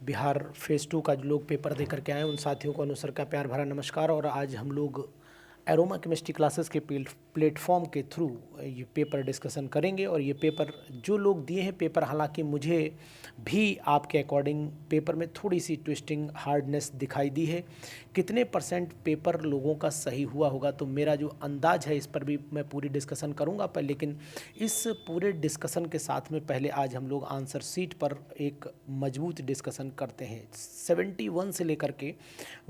Bihar phase 2 का जो लोग पेपर दे करके आए हैं उन साथियों को अनुसर का प्यार भरा नमस्कार। और आज हम लोग एरोमा केमिस्ट्री क्लासेस के प्लेटफॉर्म के थ्रू ये पेपर डिस्कशन करेंगे। और ये पेपर जो लोग दिए हैं पेपर, हालांकि मुझे भी आपके अकॉर्डिंग पेपर में थोड़ी सी ट्विस्टिंग हार्डनेस दिखाई दी है। कितने परसेंट पेपर लोगों का सही हुआ होगा, तो मेरा जो अंदाज है इस पर भी मैं पूरी डिस्कशन करूंगा पर लेकिन इस पूरे डिस्कशन के साथ में पहले आज हम लोग आंसर शीट पर एक मजबूत डिस्कशन करते हैं। 71 से लेकर के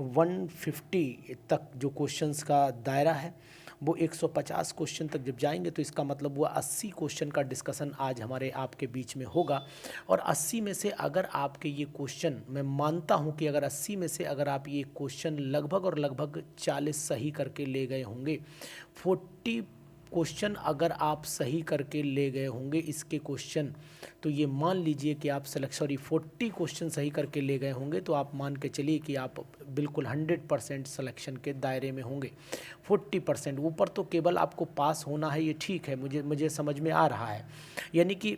150 तक जो क्वेश्चंस का दायरा है वो 150 क्वेश्चन तक जब जाएंगे तो इसका मतलब हुआ 80 क्वेश्चन का डिस्कशन आज हमारे आपके बीच में होगा। और 80 में से अगर आपके ये क्वेश्चन, मैं मानता हूँ कि अगर 80 में से अगर आप ये क्वेश्चन लगभग और लगभग 40 सही करके ले गए होंगे, 40 क्वेश्चन अगर आप सही करके ले गए होंगे इसके क्वेश्चन, तो ये मान लीजिए कि आप 40 क्वेश्चन सही करके ले गए होंगे तो आप मान के चलिए कि आप बिल्कुल 100% सिलेक्शन के दायरे में होंगे। 40% ऊपर तो केवल आपको पास होना है, ये ठीक है, मुझे समझ में आ रहा है। यानी कि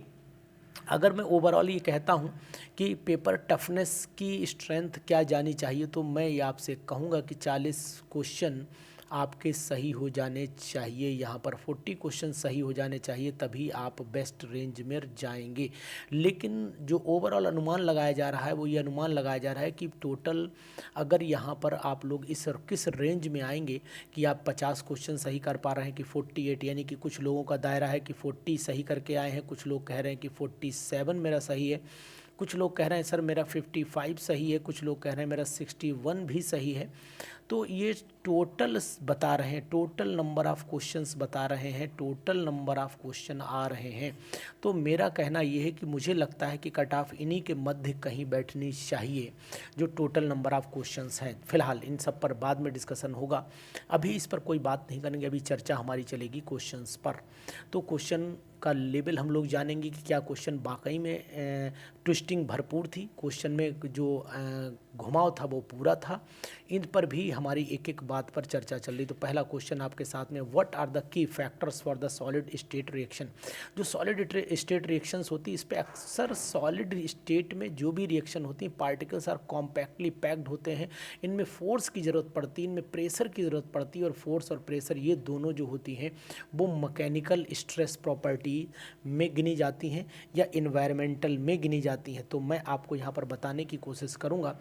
अगर मैं ओवरऑल ये कहता हूँ कि पेपर टफनेस की स्ट्रेंथ क्या जानी चाहिए, तो मैं ये आपसे कहूँगा कि 40 क्वेश्चन आपके सही हो जाने चाहिए। यहाँ पर 40 क्वेश्चन सही हो जाने चाहिए, तभी आप बेस्ट रेंज में जाएंगे। लेकिन जो ओवरऑल अनुमान लगाया जा रहा है वो ये अनुमान लगाया जा रहा है कि टोटल अगर यहाँ पर आप लोग इस किस रेंज में आएंगे कि आप 50 क्वेश्चन सही कर पा रहे हैं कि 48, यानी कि कुछ लोगों का दायरा है कि 40 सही करके आए हैं, कुछ लोग कह रहे हैं कि 47 मेरा सही है, कुछ लोग कह रहे हैं सर मेरा 55 सही है, कुछ लोग कह रहे हैं मेरा 61 भी सही है। तो ये टोटल बता रहे हैं, टोटल नंबर ऑफ़ क्वेश्चंस बता रहे हैं, टोटल नंबर ऑफ़ क्वेश्चन आ रहे हैं। तो मेरा कहना ये है कि मुझे लगता है कि कट ऑफ इन्हीं के मध्य कहीं बैठनी चाहिए जो टोटल नंबर ऑफ़ क्वेश्चंस हैं। फिलहाल इन सब पर बाद में डिस्कशन होगा, अभी इस पर कोई बात नहीं करेंगे, अभी चर्चा हमारी चलेगी क्वेश्चंस पर। तो क्वेश्चन का लेवल हम लोग जानेंगे कि क्या क्वेश्चन वाकई में ट्विस्टिंग भरपूर थी, क्वेश्चन में जो घुमाव था वो पूरा था। इन पर भी हमारी एक एक बात पर चर्चा चल रही। तो पहला क्वेश्चन आपके साथ में, what are the key factors for the solid state reaction. जो सॉलिड स्टेट रिएक्शंस होती है इस पर अक्सर सॉलिड स्टेट में जो भी रिएक्शन होती है पार्टिकल्स आर कॉम्पैक्टली पैक्ड होते हैं, इनमें फोर्स की ज़रूरत पड़ती है, इनमें प्रेशर की ज़रूरत पड़ती है, और फोर्स और प्रेशर ये दोनों जो होती हैं वो मैकेनिकल स्ट्रेस प्रॉपर्टी में गिनी जाती हैं या इन्वायरमेंटल में गिनी जाती हैं। तो मैं आपको यहाँ पर बताने की कोशिश करूँगा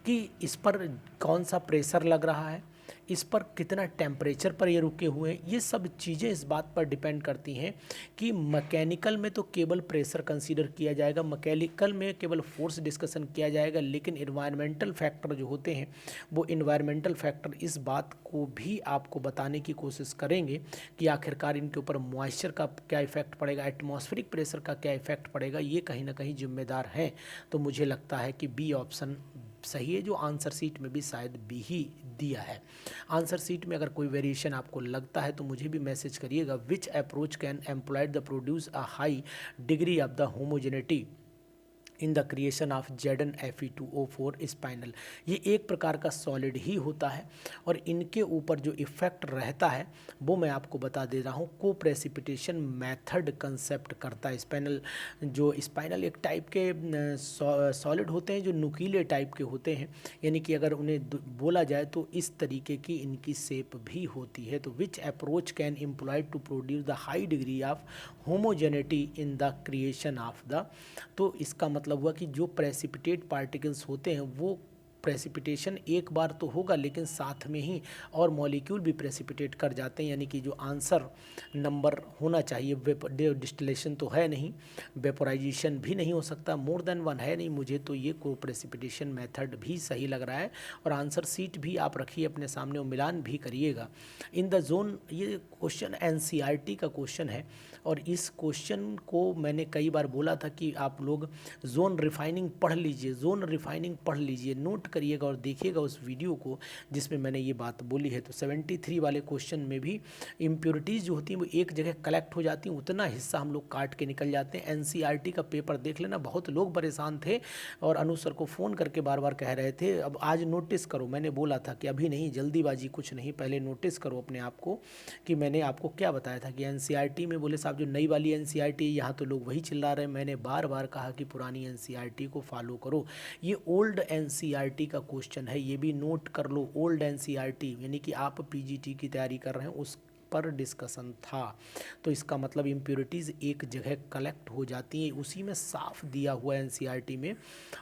कि इस पर कौन सा प्रेशर लग रहा है, इस पर कितना टेम्परेचर पर ये रुके हुए हैं, ये सब चीज़ें इस बात पर डिपेंड करती हैं कि मैकेनिकल में तो केवल प्रेशर कंसीडर किया जाएगा, मैकेनिकल में केवल फोर्स डिस्कशन किया जाएगा, लेकिन इन्वायरमेंटल फैक्टर जो होते हैं वो इन्वायरमेंटल फैक्टर इस बात को भी आपको बताने की कोशिश करेंगे कि आखिरकार इनके ऊपर मॉइस्चर का क्या इफेक्ट पड़ेगा, एटमॉस्फेरिक प्रेशर का क्या इफेक्ट पड़ेगा, ये कहीं ना कहीं जिम्मेदार हैं। तो मुझे लगता है कि बी ऑप्शन सही है, जो आंसर शीट में भी शायद बी ही दिया है। आंसर शीट में अगर कोई वेरिएशन आपको लगता है तो मुझे भी मैसेज करिएगा। Which approach can employed the produce a high degree of the homogeneity in the creation of Fe2O4 spinel. ये एक प्रकार का सॉलिड ही होता है और इनके ऊपर जो इफ़ेक्ट रहता है वो मैं आपको बता दे रहा हूँ। को प्रेसिपिटेशन मेथड कंसेप्ट करता है। स्पाइनल एक टाइप के सॉलिड होते हैं जो नुकीले टाइप के होते हैं, यानी कि अगर उन्हें बोला जाए तो इस तरीके की इनकी शेप भी होती है। तो which approach can employed to produce the high degree of homogeneity in the creation of the, तो इसका मतलब हुआ कि जो प्रेसिपिटेट पार्टिकल्स होते हैं वो प्रेसिपिटेशन एक बार तो होगा लेकिन साथ में ही और मॉलिक्यूल भी प्रेसिपिटेट कर जाते हैं, यानी कि जो आंसर नंबर होना चाहिए, डिस्टिलेशन तो है नहीं, वेपोराइजेशन भी नहीं हो सकता, मोर देन वन है नहीं, मुझे तो ये को प्रेसिपिटेशन मेथड भी सही लग रहा है। और आंसर सीट भी आप रखिए अपने सामने और मिलान भी करिएगा। इन द जोन, ये क्वेश्चन एनसीईआरटी का क्वेश्चन है और इस क्वेश्चन को मैंने कई बार बोला था कि आप लोग जोन रिफाइनिंग पढ़ लीजिए, जोन रिफाइनिंग पढ़ लीजिए, नोट करिएगा और देखिएगा उस वीडियो को जिसमें मैंने ये बात बोली है। तो 73 वाले क्वेश्चन में भी इम्प्योरिटीज़ जो होती हैं वो एक जगह कलेक्ट हो जाती हैं, उतना हिस्सा हम लोग काट के निकल जाते हैं। एनसीईआरटी का पेपर देख लेना, बहुत लोग परेशान थे और अनु सर को फ़ोन करके बार बार कह रहे थे अब आज नोटिस करो। मैंने बोला था कि अभी नहीं, जल्दीबाजी कुछ नहीं, पहले नोटिस करो अपने आप को कि मैंने आपको क्या बताया था कि एनसीईआरटी में बोले साहब जो नई वाली एनसीईआरटी है यहाँ तो लोग वही चिल्ला रहे हैं। मैंने बार बार कहा कि पुरानी एनसीईआरटी को फॉलो करो। ये ओल्ड एनसीईआरटी का क्वेश्चन है, ये भी नोट कर लो। ओल्ड एनसीईआरटी यानी कि आप पीजीटी की तैयारी कर रहे हैं उस पर डिस्कशन था। तो इसका मतलब इम्प्योरिटीज़ एक जगह कलेक्ट हो जाती हैं, उसी में साफ दिया हुआ है एनसीईआरटी में।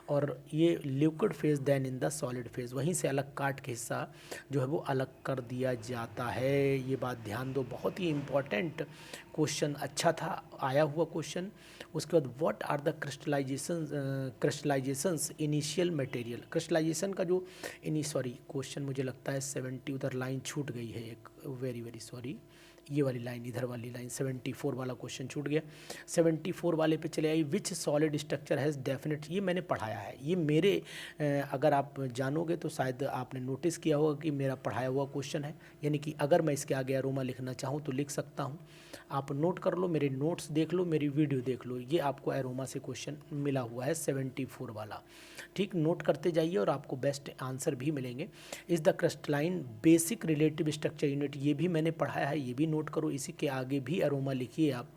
और ये liquid phase then in the solid phase, वहीं से अलग काट के हिस्सा जो है वो अलग कर दिया जाता है। ये बात ध्यान दो, बहुत ही इम्पॉर्टेंट क्वेश्चन, अच्छा था आया हुआ क्वेश्चन। उसके बाद what are the crystallizations initial material. Crystallization का जो क्वेश्चन मुझे लगता है 70, उधर लाइन छूट गई है एक, वेरी वेरी सॉरी, ये वाली लाइन, इधर वाली लाइन 74 वाला क्वेश्चन छूट गया। 74 वाले पे चले आई, which solid structure has definite, ये मैंने पढ़ाया है, ये मेरे अगर आप जानोगे तो शायद आपने नोटिस किया होगा कि मेरा पढ़ाया हुआ क्वेश्चन है। यानी कि अगर मैं इसके आगे अरोमा लिखना चाहूँ तो लिख सकता हूँ। आप नोट कर लो, मेरे नोट्स देख लो, मेरी वीडियो देख लो, ये आपको एरोमा से क्वेश्चन मिला हुआ है 74 वाला। ठीक, नोट करते जाइए और आपको बेस्ट आंसर भी मिलेंगे। Is the crystalline basic relative structure unit, ये भी मैंने पढ़ाया है, ये भी नोट करो। इसी के आगे भी एरोमा लिखिए, आप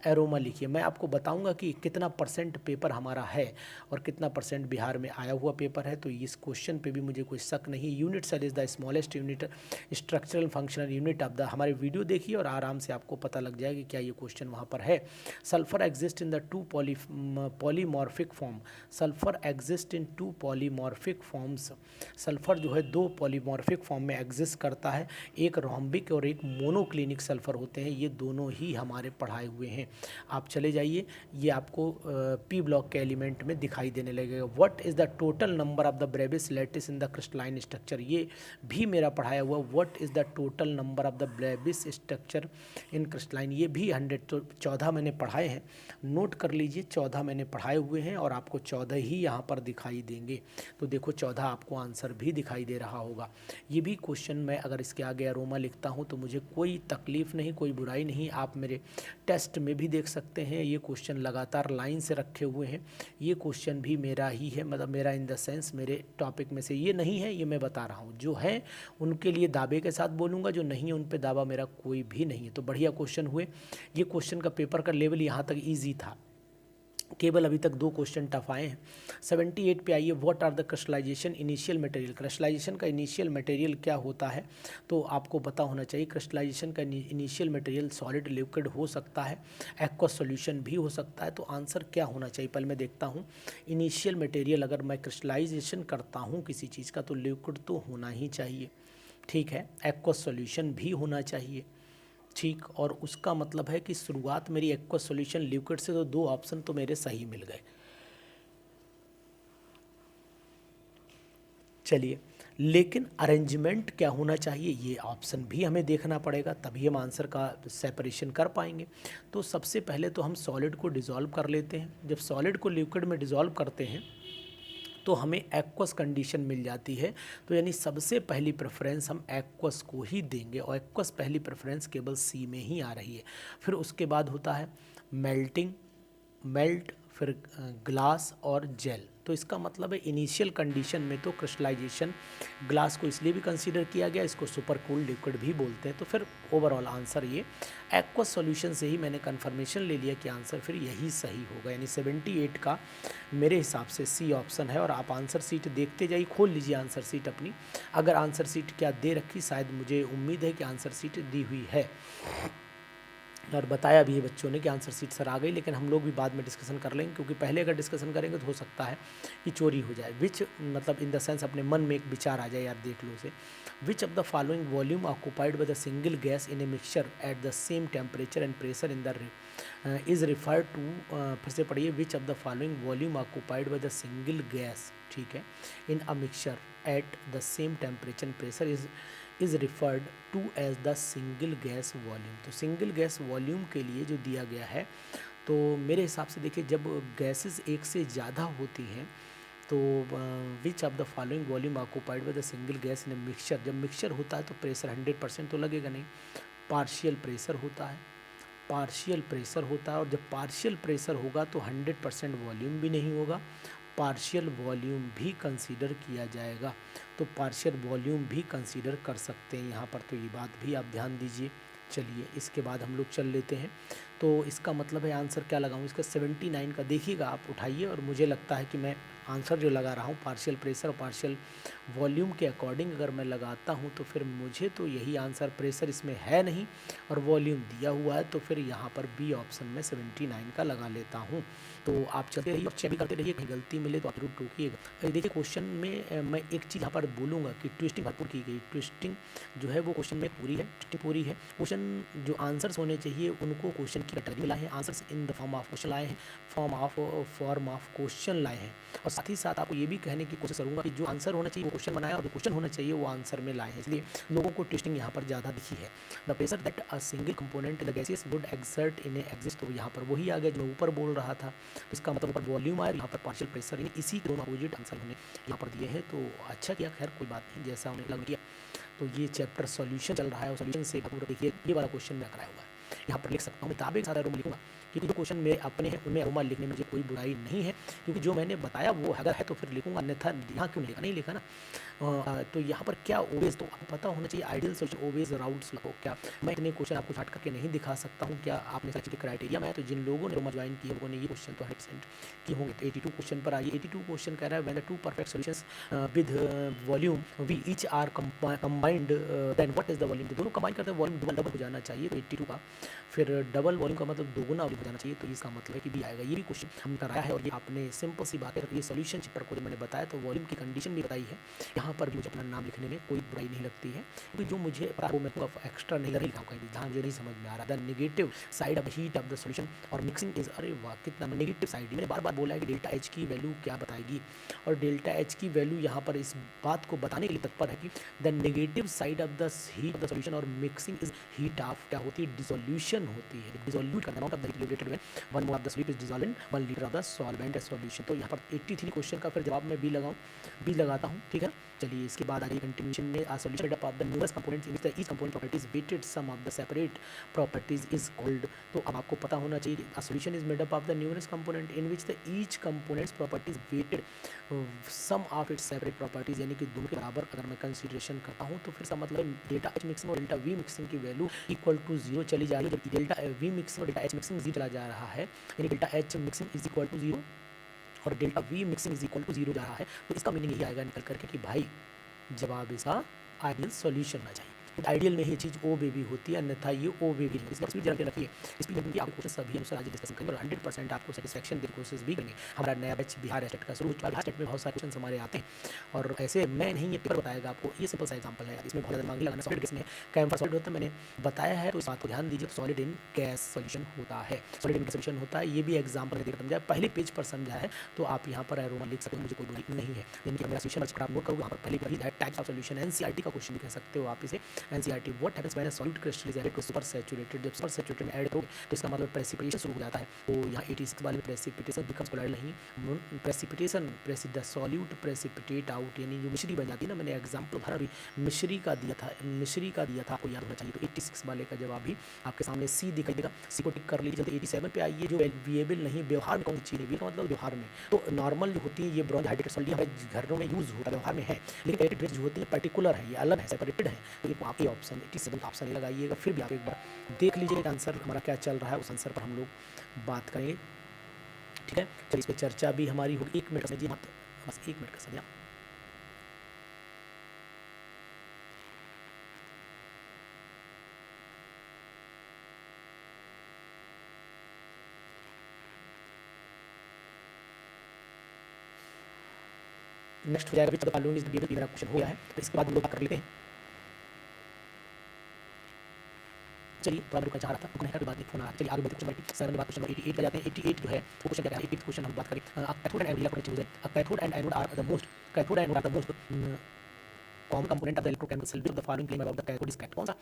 एरोमा लिखिए। मैं आपको बताऊंगा कि कितना परसेंट पेपर हमारा है और कितना परसेंट बिहार में आया हुआ पेपर है, तो इस क्वेश्चन पे भी मुझे कोई शक नहीं। Unit cell is the smallest unit structural functional unit of the, हमारे वीडियो देखिए और आराम से आपको पता लग जाएगा कि क्या ये क्वेश्चन वहाँ पर है। Sulphur exist in the two polymorphic form, sulphur exist in two polymorphic forms, sulphur जो है दो पॉलीमॉर्फिक फॉर्म में एग्जिस्ट करता है, एक रोम्बिक और एक मोनोक्लिनिक सल्फर होते हैं, ये दोनों ही हमारे पढ़ाए हुए हैं। आप चले जाइए, ये आपको पी ब्लॉक के एलिमेंट में दिखाई देने लगेगा। What is the total number of the Brevis lattice in the crystalline structure, ये भी मेरा पढ़ाया हुआ। What is the total number of the Brevis structure in crystalline, ये भी 100, तो 14 मैंने पढ़ाए हैं, नोट कर लीजिए 14 मैंने पढ़ाए हुए हैं और आपको 14 ही यहाँ पर दिखाई देंगे। तो देखो 14 आपको आंसर भी दिखाई दे रहा होगा। ये भी क्वेश्चन मैं अगर इसके आगे अरोमा लिखता हूँ तो मुझे कोई तकलीफ़ नहीं, कोई बुराई नहीं। आप मेरे टेस्ट में भी देख सकते हैं, ये क्वेश्चन लगातार लाइन से रखे हुए हैं। ये क्वेश्चन भी मेरा ही है, मतलब मेरा इन द सेंस मेरे टॉपिक में से ये नहीं है, ये मैं बता रहा हूँ। जो है उनके लिए दावे के साथ बोलूँगा, जो नहीं है उन पे दावा मेरा कोई भी नहीं है। तो बढ़िया क्वेश्चन हुए। ये क्वेश्चन का पेपर का लेवल यहाँ तक ईजी था, केवल अभी तक 2 क्वेश्चन टफ आए हैं। 78 पे आइए, what are the crystallization initial material, crystallization का इनिशियल मटेरियल क्या होता है, तो आपको पता होना चाहिए। क्रिस्टलाइजेशन का इनिशियल मटेरियल सॉलिड लिक्विड हो सकता है, एक्वस सॉल्यूशन भी हो सकता है। तो आंसर क्या होना चाहिए, पहले मैं देखता हूँ। इनिशियल मटेरियल अगर मैं क्रिस्टलाइजेशन करता हूँ किसी चीज़ का तो लिक्विड तो होना ही चाहिए, ठीक है, एक्वस सॉल्यूशन भी होना चाहिए, ठीक। और उसका मतलब है कि शुरुआत मेरी एक्वस सॉल्यूशन लिक्विड से, तो 2 ऑप्शन तो मेरे सही मिल गए। चलिए, लेकिन अरेंजमेंट क्या होना चाहिए, ये ऑप्शन भी हमें देखना पड़ेगा, तभी हम आंसर का सेपरेशन कर पाएंगे। तो सबसे पहले तो हम सॉलिड को डिज़ोल्व कर लेते हैं। जब सॉलिड को लिक्विड में डिज़ोल्व करते हैं तो हमें एक्वस कंडीशन मिल जाती है। तो यानी सबसे पहली प्रेफरेंस हम एक्वस को ही देंगे और एक्वस पहली प्रेफरेंस केवल सी में ही आ रही है। फिर उसके बाद होता है मेल्ट, फिर ग्लास और जेल। तो इसका मतलब है इनिशियल कंडीशन में तो क्रिस्टलाइजेशन, ग्लास को इसलिए भी कंसीडर किया गया, इसको सुपर कूल्ड लिक्विड भी बोलते हैं। तो फिर ओवरऑल आंसर ये एक्वस सॉल्यूशन से ही मैंने कंफर्मेशन ले लिया कि आंसर फिर यही सही होगा। यानी 78 का मेरे हिसाब से सी ऑप्शन है। और आप आंसर सीट देखते जाइए, खोल लीजिए आंसर सीट अपनी, अगर आंसर सीट क्या दे रखी, शायद मुझे उम्मीद है कि आंसर सीट दी हुई है और बताया भी है बच्चों ने कि आंसर सीट सर आ गई। लेकिन हम लोग भी बाद में डिस्कशन कर लेंगे, क्योंकि पहले अगर डिस्कशन करेंगे तो हो सकता है कि चोरी हो जाए। विच मतलब इन द सेंस अपने मन में एक विचार आ जाए, यार देख लो उसे। Which of the following volume occupied by the single gas in a mixture at the same temperature and pressure in the is referred to, फिर से पढ़िए, which of the following volume occupied by the single gas, ठीक है, in a mixture at the same temperature and pressure is referred to as the single gas volume. तो single gas volume के लिए जो दिया गया है, तो मेरे हिसाब से देखिए, जब गैसेस एक से ज़्यादा होती हैं तो which of the following volume occupied by the single gas in a mixture, जब मिक्सचर होता है तो प्रेशर 100% तो लगेगा नहीं, पार्शियल प्रेशर होता है, पार्शियल प्रेशर होता है, और जब पार्शियल प्रेशर होगा तो 100% वॉल्यूम भी नहीं होगा, पार्शियल वॉल्यूम भी कंसीडर किया जाएगा। तो पार्शियल वॉल्यूम भी कंसीडर कर सकते हैं यहाँ पर, तो ये बात भी आप ध्यान दीजिए। चलिए इसके बाद हम लोग चल लेते हैं। तो इसका मतलब है आंसर क्या लगाऊं इसका 79 का, देखिएगा आप उठाइए, और मुझे लगता है कि मैं आंसर जो लगा रहा हूँ पार्शियल प्रेशर और पार्शियल वॉल्यूम के अकॉर्डिंग अगर मैं लगाता हूँ तो फिर मुझे तो यही आंसर, प्रेशर इसमें है नहीं और वॉल्यूम दिया हुआ है, तो फिर यहाँ पर बी ऑप्शन में 79 का लगा लेता हूँ। तो आप चलते रहिए और चेक भी करते रहिए, कहीं गलती मिले तो आप जरूर टोकिएगा। देखिए क्वेश्चन में मैं एक चीज़ यहाँ पर बोलूँगा कि ट्विस्टिंग भरपूर की गई, ट्विस्टिंग जो है वो क्वेश्चन में पूरी है, ट्विस्टिंग पूरी है। क्वेश्चन जो आंसर्स होने चाहिए उनको क्वेश्चन की कैटेगरी में लाए हैं, answers in the form of question लाए हैं, फॉर्म ऑफ क्वेश्चन लाए हैं। और साथ ही साथ आपको ये भी कहने की कोशिश करूँगा कि जो आंसर होना चाहिए वो क्वेश्चन बनाया और जो क्वेश्चन होना चाहिए वो आंसर में लाए हैं, इसलिए लोगों को ट्विस्टिंग यहाँ पर ज़्यादा दिखी है। The pressure that a single component in the gases would exert in exist, तो यहाँ पर वही आ गया जो मैं ऊपर बोल रहा था, तो इसका मतलब ऊपर वॉल्यूम आया, यहाँ पर पार्शियल प्रेशर, इसी के दोनों अपोजिट आंसर हमने यहाँ पर दिए हैं। तो अच्छा किया, खैर कोई बात नहीं, जैसा हमने लग किया। तो ये चैप्टर सॉल्यूशन चल रहा है और सॉल्यूशन से भरपूर देखिए, ये वाला क्वेश्चन मैं कराया हुआ है, यहाँ पर लिख सकता हूँ, किताबें के साथ अरोमा लिखूंगा, क्योंकि जो क्वेश्चन मेरे अपने हैं उनमें अरोमा लिखने में मुझे कोई बुराई नहीं है, क्योंकि जो मैंने बताया वो अगर है तो फिर लिखूंगा, अन्यथा यहाँ क्यों नहीं लिखा ना। तो यहाँ पर क्या ओवेज, तो आपको पता होना चाहिए आइडियल सोल्यूशन ओवेज राउट्स लगो। क्या मैं इतने क्वेश्चन आपको छाट करके नहीं दिखा सकता हूँ, क्या आपने सिलेक्टेड क्राइटेरिया में है, तो जिन लोगों ने अरोमा ज्वाइन किया लोगों ने ये क्वेश्चन तो 100% किए होंगे। तो 82 क्वेश्चन पर आइए। 82 क्वेश्चन कह रहा है when the two perfect solutions with volume V each are combined then what is the volume, दोनों कंबाइन करते हैं वॉल्यूम डबल हो जाना चाहिए, तो 82 का फिर डबल वॉल्यूम का मतलब दोगुना वॉल्यूम हो जाना चाहिए, तो इसका मतलब है कि बी आएगा। ये भी क्वेश्चन हम कराया है और ये आपने सिंपल सी बात है, ये सॉल्यूशन चैप्टर को मैंने बताया तो वॉल्यूम की कंडीशन भी बताई है। यहाँ पर भी मुझे अपना नाम लिखने में कोई बुराई नहीं लगती है, क्योंकि जो मुझे पता है वो मैं एक्स्ट्रा नहीं लिखा हूँ कहीं, जहाँ मुझे नहीं समझ में आ रहा। The negative side of heat of the solution और मिक्सिंग इज, अरे वाह कितना नेगेटिव साइड, मैंने बार बार बोला है कि डेल्टा एच की वैल्यू क्या बताएगी, और डेल्टा एच की वैल्यू यहाँ पर इस बात को बताने के लिए तत्पर है कि the negative side of the heat of the solution और मिक्सिंग इज हीट ऑफ, क्या होती है, डिसोल्यूशन होती है, डिसोल्यूट करना, amount of the heat liberated when 1 mole of the solute is dissolved in 1 litre of the solvent solution. तो यहाँ पर 83 क्वेश्चन का फिर जवाब मैं बी लगाता हूँ, ठीक है। चलिए इसके बाद आगे कंटिन्यूएशन में a solution made up of the numerous components in which the each component properties weighted sum of the separate properties is called, तो अब आपको पता होना चाहिए a solution is made up of the numerous component in which the each components properties weighted sum of its separate properties, यानी कि दोनों के बराबर अगर मैं कंसीडरेशन करता हूँ तो फिर इसका मतलब डेल्टा एच मिक्सिंग और डेल्टा वी मिक्सिंग की वैल्यू इक्वल टू 0 चली जा रही है, जब डेल्टा वी मिक्सिंग और डेल्टा एच मिक्सिंग 0 चला जा रहा है, यानी delta H mixing is equal to 0 और delta V mixing is equal to 0 जा रहा है, तो इसका मीनिंग यही आएगा निकल करके कि भाई जवाब इसका आइडियल सॉल्यूशन होना चाहिए। आइडियल में ही चीज़ ओ बेबी होती है, अन्यथा ये ओ बेबी नहीं। इसलिए स्पीड जानते रखिए, स्पीड की आपको क्वेश्चन सभी अनुसार आज डिस्कशन करेंगे और 100% आपको सेटिस्फैक्शन देने की कोशिश भी करेंगे। हमारा नया बैच बिहार स्टेट का शुरू हो चुका है, बिहार स्टेट में बहुत सारे क्वेश्चन हमारे आते हैं और ऐसे मैं नहीं ये पेपर बताएगा आपको, ये सिंपल सा एग्जांपल है, इसमें बहुत ज़्यादा मांग लगाना, सॉलिड में कैम्फर सॉलिड होता है, मैंने बताया है, तो इस बात को ध्यान दीजिए। सॉलिड इन गैस सॉल्यूशन होता है, सॉलिड इन सॉल्यूशन होता है, ये भी एग्जाम्पल देखकर समझा है, पहले पेज पर समझा है, तो आप यहाँ पर एरोमा लिख सकते हो, मुझे कोई बुराई नहीं है। यानी कि मेरा सेशन आप नोट करोगे, यहाँ पर पहले पर ही टाइप्स ऑफ सॉल्यूशन एनसीईआरटी का क्वेश्चन भी कह सकते हो आप इसे, NCERT what happens when a solid crystal is added to super saturated, जब सुपर सैचुरेटेड में ऐड करोगे तो इसका मतलब प्रेसिपिटेशन शुरू हो जाता है। तो यहाँ 86 वाले में प्रेसिपिटेशन बिकम्स कोलाइडल नहीं, precipitation the solute precipitate out, यानी जो मिश्री बन जाती है ना, मैंने एग्जाम्पल भरा भी मिश्री का दिया था, आपको याद होना चाहिए। तो 86 वाले का जवाब भी आपके सामने सी दिखाई देगा, सी को टिक कर लीजिए। जल्दी 87 पे आइए, जो वेरिएबल नहीं व्यवहार में कौन सी चीज़ है, का मतलब व्यवहार में, तो नॉर्मल जो होती है ये ब्रॉन्ज हाइड्रेटेड सॉल्ट हमारे घरों में यूज़ होता है, व्यवहार में है, लेकिन कैरेटेड ड्रेस जो होती है पर्टिकुलर है, ये अलग है, सेपरेटेड है, तो ये आपके ऑप्शन 87 ऑप्शन लगाइएगा। फिर भी आप एक बार देख लीजिए आंसर हमारा क्या चल रहा है, उस आंसर पर हम लोग बात करेंगे, ठीक है। चलिए इस पर चर्चा भी हमारी होगी, 1 मिनट समझिए, बस 1 मिनट का समय। नेक्स्ट हो जाएगा विच of the following is the given, मेरा क्वेश्चन हो गया है, तो इसके बाद हम लोग बात कर लेते हैं। चलिए तो आप रुका चाह रहा था, रुकने के बाद एक फोन आ रहा है, चलिए आगे बढ़ते क्वेश्चन 7 बात क्वेश्चन 88 पे जाते हैं। 88 जो है वो क्वेश्चन क्या है, 88 क्वेश्चन हम बात करें, कैथोड एंड एनोड इलेक्ट्रोनेगेटिव है, cathode and anode are the most common component of the electrochemical cell of the following claim about the cathode is correct. कौन सा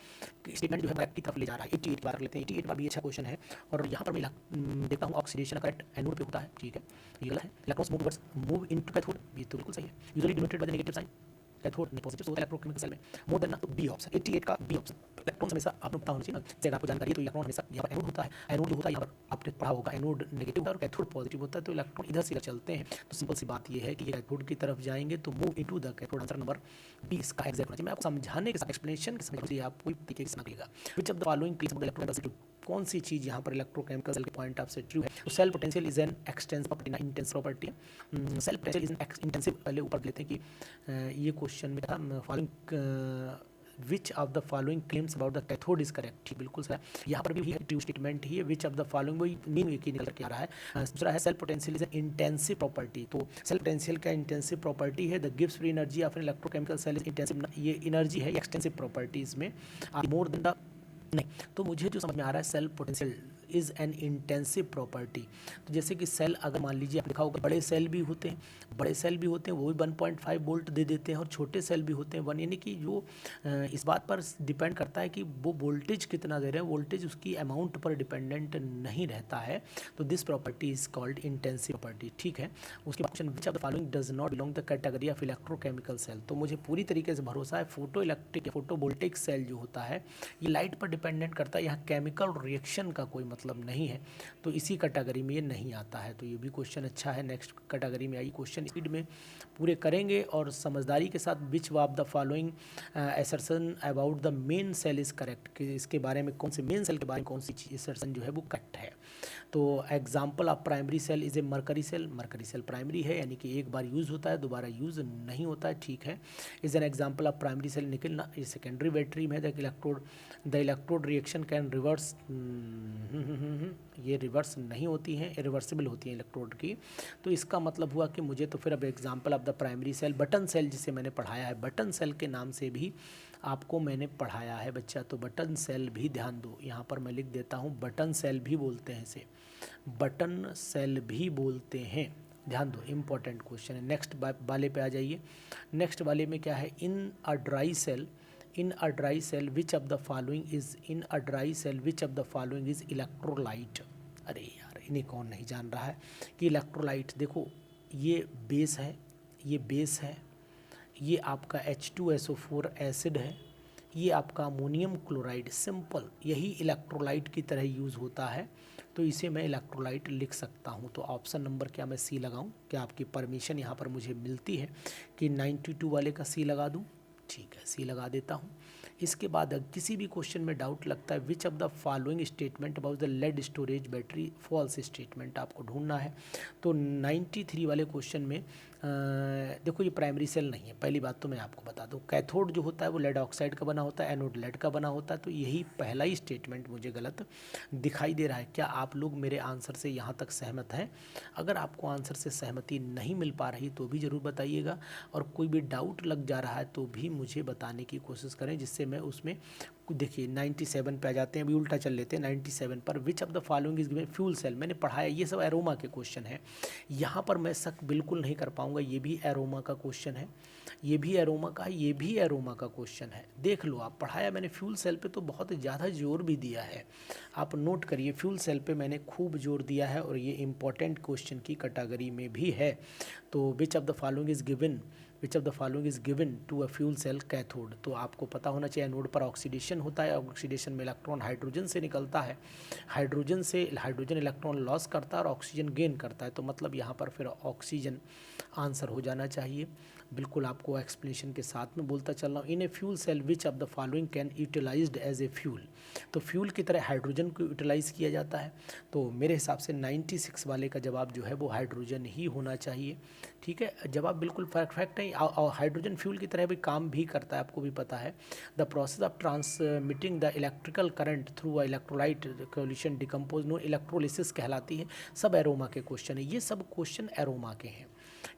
स्टेटमेंट जो है करेक्ट की तरफ ले जा रहा है। 88 बार कर लेते हैं, 88 बार भी अच्छा क्वेश्चन है। और यहाँ पर मैं देखता हूँ ऑक्सीडेशन करेक्ट एनोड पे होता है, ठीक है, ये गलत है। इलेक्ट्रॉन्स मूव इनटू कैथोड, ये तो बिल्कुल सही है। Usually denoted by the negative sign, cathode में पॉजिटिव होता है इलेक्ट्रोकेमिकल सेल में मोर देन ना, तो बी ऑप्शन 88 का बी ऑप्शन। इलेक्ट्रॉन हमेशा आपको पता होना चाहिए ना, जैसे आपको जानकारी है तो इलेक्ट्रॉन हमेशा यहाँ पर एनोड होता है, एनोड जो होता है यहाँ पर आपने पढ़ा होगा एनोड नेगेटिव होता है और कैथोड पॉजिटिव होता है, तो इलेक्ट्रॉन इधर से चलते हैं। तो सिंपल सी बात ये है कि ये कैथोड की तरफ जाएंगे तो move into the cathode, answer number B इसका एग्जैक्ट होना चाहिए। मैं आपको समझाने के साथ एक्सप्लेनेशन के समझ आप कोई तरीके से समझिएगा। Which of the following claims about electrochemical cell, कौन सी चीज़ यहाँ पर इलेक्ट्रोकेमिकल सेल के पॉइंट ऑफ से ट्रू है। तो cell potential is an extensive property, ना इंटेंस प्रॉपर्टी है। Cell potential is an intensive, पहले ऊपर लेते हैं कि ये क्वेश्चन में था following which of the following claims about the cathode is correct, ठीक बिल्कुल सही। यहाँ पर भी है ट्रू स्टेटमेंट ही है, विच ऑफ द फॉलोइंग वही मीन एक ही निकल के आ रहा है। दूसरा है cell potential is an intensive property, तो सेल पोटेंशियल का इंटेंसिव प्रॉपर्टी है। द गिव्स free energy of an electrochemical cell is intensive, ये एनर्जी है एक्सटेंसिव प्रॉपर्टीज में मोर देन द नहीं। तो मुझे जो समझ में आ रहा है cell potential is an intensive property. तो जैसे कि सेल अगर मान लीजिए आप लिखा होगा बड़े सेल भी होते हैं, बड़े सेल भी होते हैं वो भी 1.5 वोल्ट दे देते हैं, और छोटे सेल भी होते हैं 1, यानी कि जो इस बात पर डिपेंड करता है कि वो वोल्टेज कितना दे रहे हैं, वोल्टेज उसकी अमाउंट पर डिपेंडेंट नहीं रहता है। तो this property is called intensive property, ठीक है। उसके बाद question which of the following does not belong the category of electrochemical cell, तो मुझे पूरी तरीके से भरोसा है फोटो इलेक्ट्रिक फोटोवोल्टिक सेल जो होता है ये लाइट पर डिपेंडेंट करता है, यहाँ केमिकल रिएक्शन का कोई मतलब नहीं है, तो इसी कैटेगरी में ये नहीं आता है। तो ये भी क्वेश्चन अच्छा है, नेक्स्ट कैटेगरी में आई। क्वेश्चन स्पीड में पूरे करेंगे और समझदारी के साथ which of the following assertion about the main cell is correct, कि इसके बारे में कौन से मेन सेल के बारे में कौन सी असर्शन जो है वो करेक्ट है। तो example of primary cell is a mercury cell, mercury cell primary है, यानी कि एक बार यूज़ होता है दोबारा यूज़ नहीं होता है, ठीक है। Is an example of primary cell निकल ना, ये सेकेंडरी बैटरी में the electrode reaction can reverse, ये रिवर्स नहीं होती हैं, इरिवर्सिबल होती हैं इलेक्ट्रोड की। तो इसका मतलब हुआ कि मुझे तो फिर अब example of the primary cell button cell जिसे मैंने पढ़ाया है, बटन सेल के नाम से भी आपको मैंने पढ़ाया है बच्चा, तो बटन सेल भी ध्यान दो, यहाँ पर मैं लिख देता हूँ बटन सेल भी बोलते हैं इसे, बटन सेल भी बोलते हैं, ध्यान दो, इम्पॉर्टेंट क्वेश्चन है। नेक्स्ट वाले पे आ जाइए। नेक्स्ट वाले में क्या है, in a dry cell, in a dry cell which of the following is in a dry cell which of the following is electrolyte। अरे यार इन्हें कौन नहीं जान रहा है कि इलेक्ट्रोलाइट, देखो ये बेस है, ये बेस है, ये आपका H2SO4 एसिड है, ये आपका अमोनियम क्लोराइड, सिंपल यही इलेक्ट्रोलाइट की तरह यूज़ होता है, तो इसे मैं इलेक्ट्रोलाइट लिख सकता हूँ। तो ऑप्शन नंबर क्या मैं सी लगाऊँ, क्या आपकी परमिशन यहाँ पर मुझे मिलती है कि 92 वाले का सी लगा दूँ, ठीक है सी लगा देता हूँ। इसके बाद अगर किसी भी क्वेश्चन में डाउट लगता है which of the following statement about the lead storage battery, false statement आपको ढूंढना है। तो 93 वाले क्वेश्चन में देखो ये प्राइमरी सेल नहीं है, पहली बात तो मैं आपको बता दूं, कैथोड जो होता है वो लेड ऑक्साइड का बना होता है, एनोड लेड का बना होता है, तो यही पहला ही स्टेटमेंट मुझे गलत दिखाई दे रहा है। क्या आप लोग मेरे आंसर से यहाँ तक सहमत हैं? अगर आपको आंसर से सहमति नहीं मिल पा रही तो भी ज़रूर बताइएगा, और कोई भी डाउट लग जा रहा है तो भी मुझे बताने की कोशिश करें, जिससे मैं उसमें देखिए 97 पे आ जाते हैं, अभी उल्टा चल लेते हैं 97 पर। Which of the following is given, fuel cell मैंने पढ़ाया, ये सब एरोमा के क्वेश्चन है, यहाँ पर मैं शक बिल्कुल नहीं कर पाऊंगा, ये भी एरोमा का क्वेश्चन है, ये भी एरोमा का है, ये भी एरोमा का क्वेश्चन है, देख लो आप, पढ़ाया मैंने फ्यूल सेल पे तो बहुत ज़्यादा जोर भी दिया है, आप नोट करिए फ्यूल सेल पे मैंने खूब जोर दिया है, और ये इंपॉर्टेंट क्वेश्चन की कैटेगरी में भी है। तो which of the following is given, which of the following is given to a fuel cell cathode, तो आपको पता होना चाहिए एनोड पर ऑक्सीडेशन होता है, ऑक्सीडेशन में इलेक्ट्रॉन हाइड्रोजन से निकलता है, हाइड्रोजन से हाइड्रोजन इलेक्ट्रॉन लॉस करता है और ऑक्सीजन गेन करता है, तो मतलब यहाँ पर फिर ऑक्सीजन आंसर हो जाना चाहिए। बिल्कुल आपको एक्सप्लेनेशन के साथ में बोलता चल रहा हूँ। In a fuel cell which of the following can utilized as a fuel, तो फ्यूल की तरह हाइड्रोजन को यूटिलाइज किया जाता है, तो मेरे हिसाब से 96 वाले का जवाब जो है वो हाइड्रोजन ही होना चाहिए, ठीक है। जवाब बिल्कुल परफेक्ट है, और हाइड्रोजन फ्यूल की तरह भी काम भी करता है, आपको भी पता है। The process of transmitting the electrical current through a electrolyte solution decompose no electrolysis कहलाती है। सब एरोमा के क्वेश्चन है, ये सब क्वेश्चन एरोमा के हैं।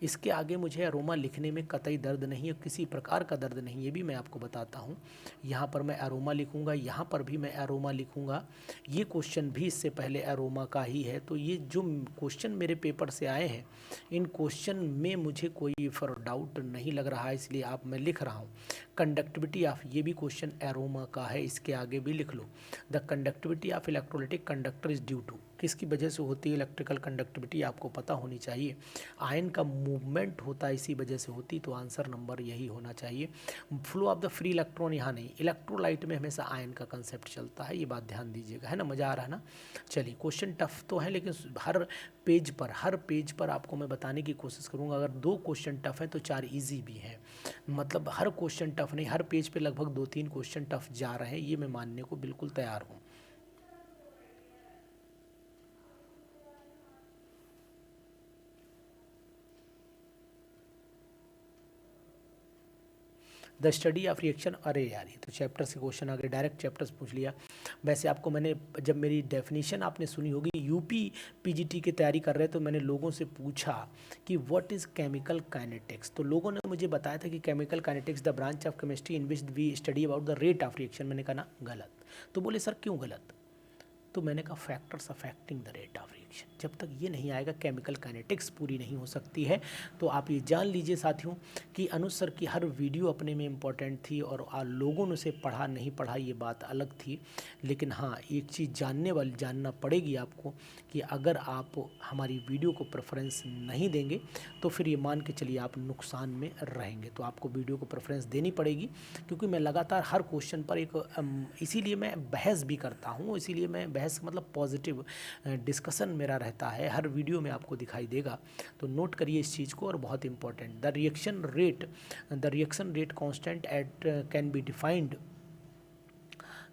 इसके आगे मुझे अरोमा लिखने में कतई दर्द नहीं है, किसी प्रकार का दर्द नहीं, ये भी मैं आपको बताता हूँ। यहाँ पर मैं अरोमा लिखूँगा, यहाँ पर भी मैं अरोमा लिखूँगा। ये क्वेश्चन भी इससे पहले अरोमा का ही है। तो ये जो क्वेश्चन मेरे पेपर से आए हैं, इन क्वेश्चन में मुझे कोई फॉर डाउट नहीं लग रहा है, इसलिए आप मैं लिख रहा हूँ। कंडक्टिविटी ऑफ, ये भी क्वेश्चन एरोमा का है, इसके आगे भी लिख लो। The conductivity of electrolytic conductor is due to, किसकी वजह से होती है इलेक्ट्रिकल कंडक्टिविटी, आपको पता होनी चाहिए। आयन का मूवमेंट होता है, इसी वजह से होती, तो आंसर नंबर यही होना चाहिए। Flow of the free electron यहाँ नहीं, इलेक्ट्रोलाइट में हमेशा आयन का कंसेप्ट चलता है, ये बात ध्यान दीजिएगा, है ना। मज़ा आ रहा है ना। चलिए, क्वेश्चन टफ तो है, लेकिन हर पेज पर आपको मैं बताने की कोशिश करूँगा। अगर 2 क्वेश्चन टफ है तो 4 ईजी भी हैं। मतलब हर क्वेश्चन टफ नहीं, हर पेज पे लगभग 2-3 क्वेश्चन टफ जा रहे हैं, ये मैं मानने को बिल्कुल तैयार हूँ। द स्टडी ऑफ रिएक्शन, अरे यार ये तो चैप्टर से क्वेश्चन आ गए, डायरेक्ट चैप्टर्स पूछ लिया। वैसे आपको मैंने, जब मेरी डेफिनेशन आपने सुनी होगी, यूपी पीजीटी की तैयारी कर रहे तो मैंने लोगों से पूछा कि व्हाट इज़ केमिकल काइनेटिक्स, तो लोगों ने मुझे बताया था कि chemical kinetics the branch of chemistry in which we study about the rate of reaction. मैंने कहा ना गलत। तो बोले सर क्यों गलत, तो मैंने कहा factors affecting the rate of reaction, जब तक ये नहीं आएगा केमिकल काइनेटिक्स पूरी नहीं हो सकती है। तो आप ये जान लीजिए साथियों कि अनुज सर की हर वीडियो अपने में इम्पॉर्टेंट थी, और लोगों ने उसे पढ़ा नहीं पढ़ा ये बात अलग थी। लेकिन हाँ, एक चीज़ जानना पड़ेगी आपको कि अगर आप हमारी वीडियो को प्रेफरेंस नहीं देंगे तो फिर ये मान के चलिए आप नुकसान में रहेंगे। तो आपको वीडियो को प्रेफरेंस देनी पड़ेगी, क्योंकि मैं लगातार हर क्वेश्चन पर इसीलिए मैं बहस भी करता हूँ, इसीलिए मैं बहस मतलब पॉजिटिव डिस्कशन मेरा रहता है, हर वीडियो में आपको दिखाई देगा। तो नोट करिए इस चीज़ को, और बहुत important, the reaction rate constant eight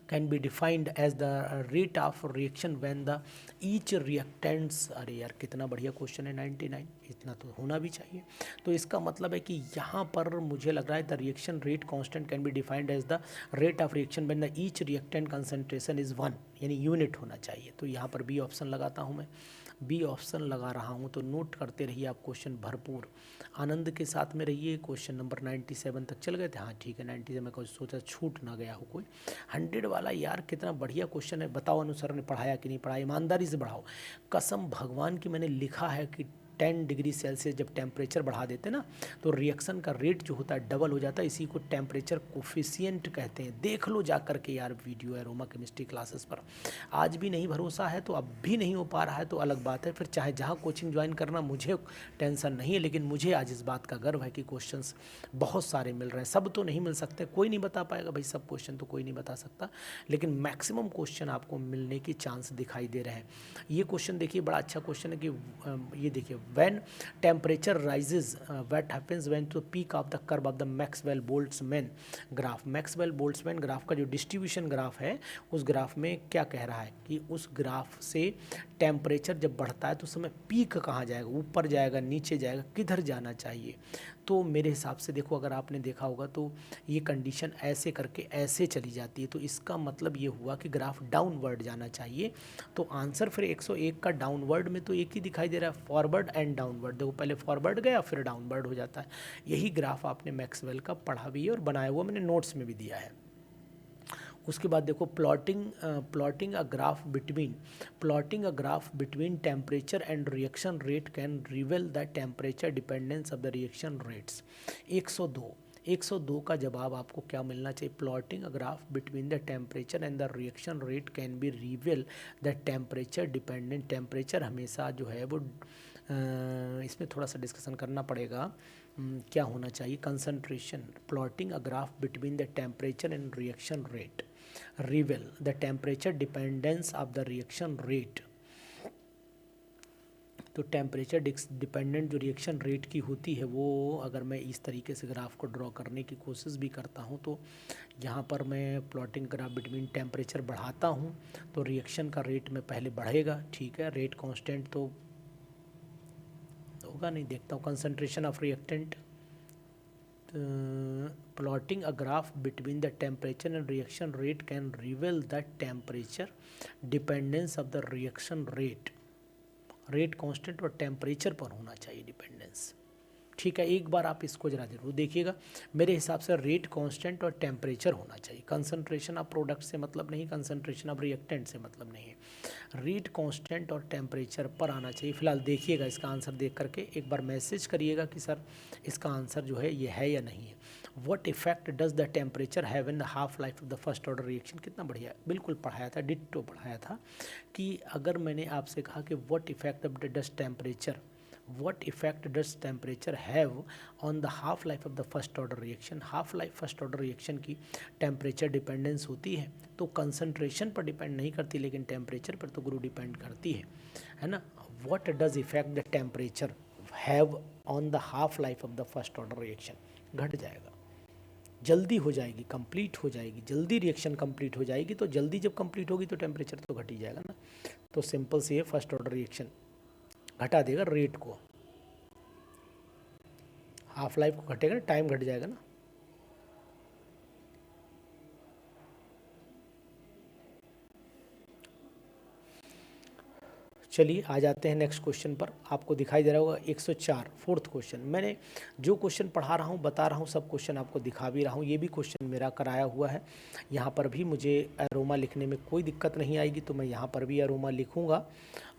can be defined as the rate of reaction when the each reactants, अरे यार कितना बढ़िया क्वेश्चन है, 99, इतना तो होना भी चाहिए। तो इसका मतलब है कि यहाँ पर मुझे लग रहा है the reaction rate constant can be defined as the rate of reaction when the each reactant concentration is 1, यानी यूनिट होना चाहिए। तो यहाँ पर बी ऑप्शन लगाता हूँ मैं, बी ऑप्शन लगा रहा हूँ। तो नोट करते रहिए आप क्वेश्चन भरपूर, आनंद के साथ में रहिए। क्वेश्चन नंबर 97 तक चल गए थे, हाँ ठीक है, 97 में कुछ सोचा छूट ना गया हो कोई। 100 वाला यार कितना बढ़िया क्वेश्चन है, बताओ अनुसार ने पढ़ाया कि नहीं पढ़ाया, ईमानदारी से बढ़ाओ। कसम भगवान की, मैंने लिखा है कि 10 डिग्री सेल्सियस जब टेम्परेचर बढ़ा देते ना, तो रिएक्शन का रेट जो होता है डबल हो जाता है, इसी को टेम्परेचर कोफिशिएंट कहते हैं। देख लो जा करके यार वीडियो एरोमा केमिस्ट्री क्लासेस पर। आज भी नहीं भरोसा है तो अब भी नहीं हो पा रहा है तो अलग बात है, फिर चाहे जहाँ कोचिंग ज्वाइन करना, मुझे टेंशन नहीं है। लेकिन मुझे आज इस बात का गर्व है कि क्वेश्चंस बहुत सारे मिल रहे हैं। सब तो नहीं मिल सकते, कोई नहीं बता पाएगा भाई, सब क्वेश्चन तो कोई नहीं बता सकता, लेकिन मैक्सिमम क्वेश्चन आपको मिलने की चांस दिखाई दे रहे हैं। ये क्वेश्चन देखिए, बड़ा अच्छा क्वेश्चन है कि ये देखिए, when temperature rises what happens when to peak of the curve of the Maxwell-Boltzmann graph. Maxwell-Boltzmann graph का जो डिस्ट्रीब्यूशन ग्राफ है, उस ग्राफ में क्या कह रहा है कि उस ग्राफ से टेम्परेचर जब बढ़ता है तो उस समय पीक कहाँ जाएगा, ऊपर जाएगा, नीचे जाएगा, किधर जाना चाहिए। तो मेरे हिसाब से देखो, अगर आपने देखा होगा तो ये कंडीशन ऐसे करके ऐसे चली जाती है, तो इसका मतलब ये हुआ कि ग्राफ डाउनवर्ड जाना चाहिए। तो आंसर फिर 101 का डाउनवर्ड में तो एक ही दिखाई दे रहा है, फॉरवर्ड एंड डाउनवर्ड। देखो पहले फॉरवर्ड गया फिर डाउनवर्ड हो जाता है। यही ग्राफ आपने मैक्सवेल का पढ़ा भी है और बनाया हुआ मैंने नोट्स में भी दिया है। उसके बाद देखो, plotting a graph between temperature and reaction rate can रिवेल the temperature dependence of the reaction rates. 102 का जवाब आपको क्या मिलना चाहिए, plotting a graph between the temperature and the reaction rate can be रिवेल the temperature dependent. Temperature हमेशा जो है वो इसमें थोड़ा सा डिस्कशन करना पड़ेगा, क्या होना चाहिए, concentration. Plotting a graph between the temperature and reaction rate रिवेल the temperature dependence of the reaction rate. तो टेम्परेचर डिपेंडेंट जो रिएक्शन रेट की होती है, वो अगर मैं इस तरीके से ग्राफ को ड्रॉ करने की कोशिश भी करता हूँ, तो यहाँ पर मैं प्लॉटिंग ग्राफ बिटवीन टेम्परेचर बढ़ाता हूँ तो रिएक्शन का रेट में पहले बढ़ेगा, ठीक है, रेट कांस्टेंट तो होगा नहीं, देखता हूँ concentration of reactant. Plotting a graph between the temperature and reaction rate can रिवेल the temperature dependence of the reaction rate. Rate constant और टेम्परेचर पर होना चाहिए डिपेंडेंस। ठीक है, एक बार आप इसको जरा जरूर देखिएगा। मेरे हिसाब से रेट कांस्टेंट और टेम्परेचर होना चाहिए। कंसंट्रेशन ऑफ प्रोडक्ट से मतलब नहीं, कंसंट्रेशन ऑफ रिएक्टेंट से मतलब नहीं है। रेट कांस्टेंट और टेम्परेचर पर आना चाहिए। फिलहाल देखिएगा इसका आंसर देख करके एक बार मैसेज करिएगा कि सर इसका आंसर जो है ये है या नहीं है। What effect does the temperature have in the half life of the first order reaction. कितना बढ़िया, बिल्कुल पढ़ाया था, डिट्टो पढ़ाया था कि अगर मैंने आपसे कहा कि what effect of the dust temperature, what effect does temperature have on the half life of the first order reaction। Half life first order reaction की टेम्परेचर डिपेंडेंस होती है, तो कंसंट्रेशन पर डिपेंड नहीं करती, लेकिन टेम्परेचर पर तो गुरु डिपेंड करती है ना। what does effect the temperature have on the half life of the first order reaction। घट जाएगा, जल्दी हो जाएगी, कंप्लीट हो जाएगी, जल्दी रिएक्शन कंप्लीट हो जाएगी, तो जल्दी जब कंप्लीट होगी तो टेम्परेचर तो घट ही जाएगा ना। तो सिंपल सी है, फर्स्ट ऑर्डर रिएक्शन घटा देगा रेट को, हाफ लाइफ को घटेगा, टाइम घट जाएगा ना। चलिए आ जाते हैं नेक्स्ट क्वेश्चन पर। आपको दिखाई दे रहा होगा 104, फोर्थ क्वेश्चन। मैंने जो क्वेश्चन पढ़ा रहा हूँ, बता रहा हूँ, सब क्वेश्चन आपको दिखा भी रहा हूँ। ये भी क्वेश्चन मेरा कराया हुआ है। यहाँ पर भी मुझे एरोमा लिखने में कोई दिक्कत नहीं आएगी, तो मैं यहाँ पर भी एरोमा लिखूँगा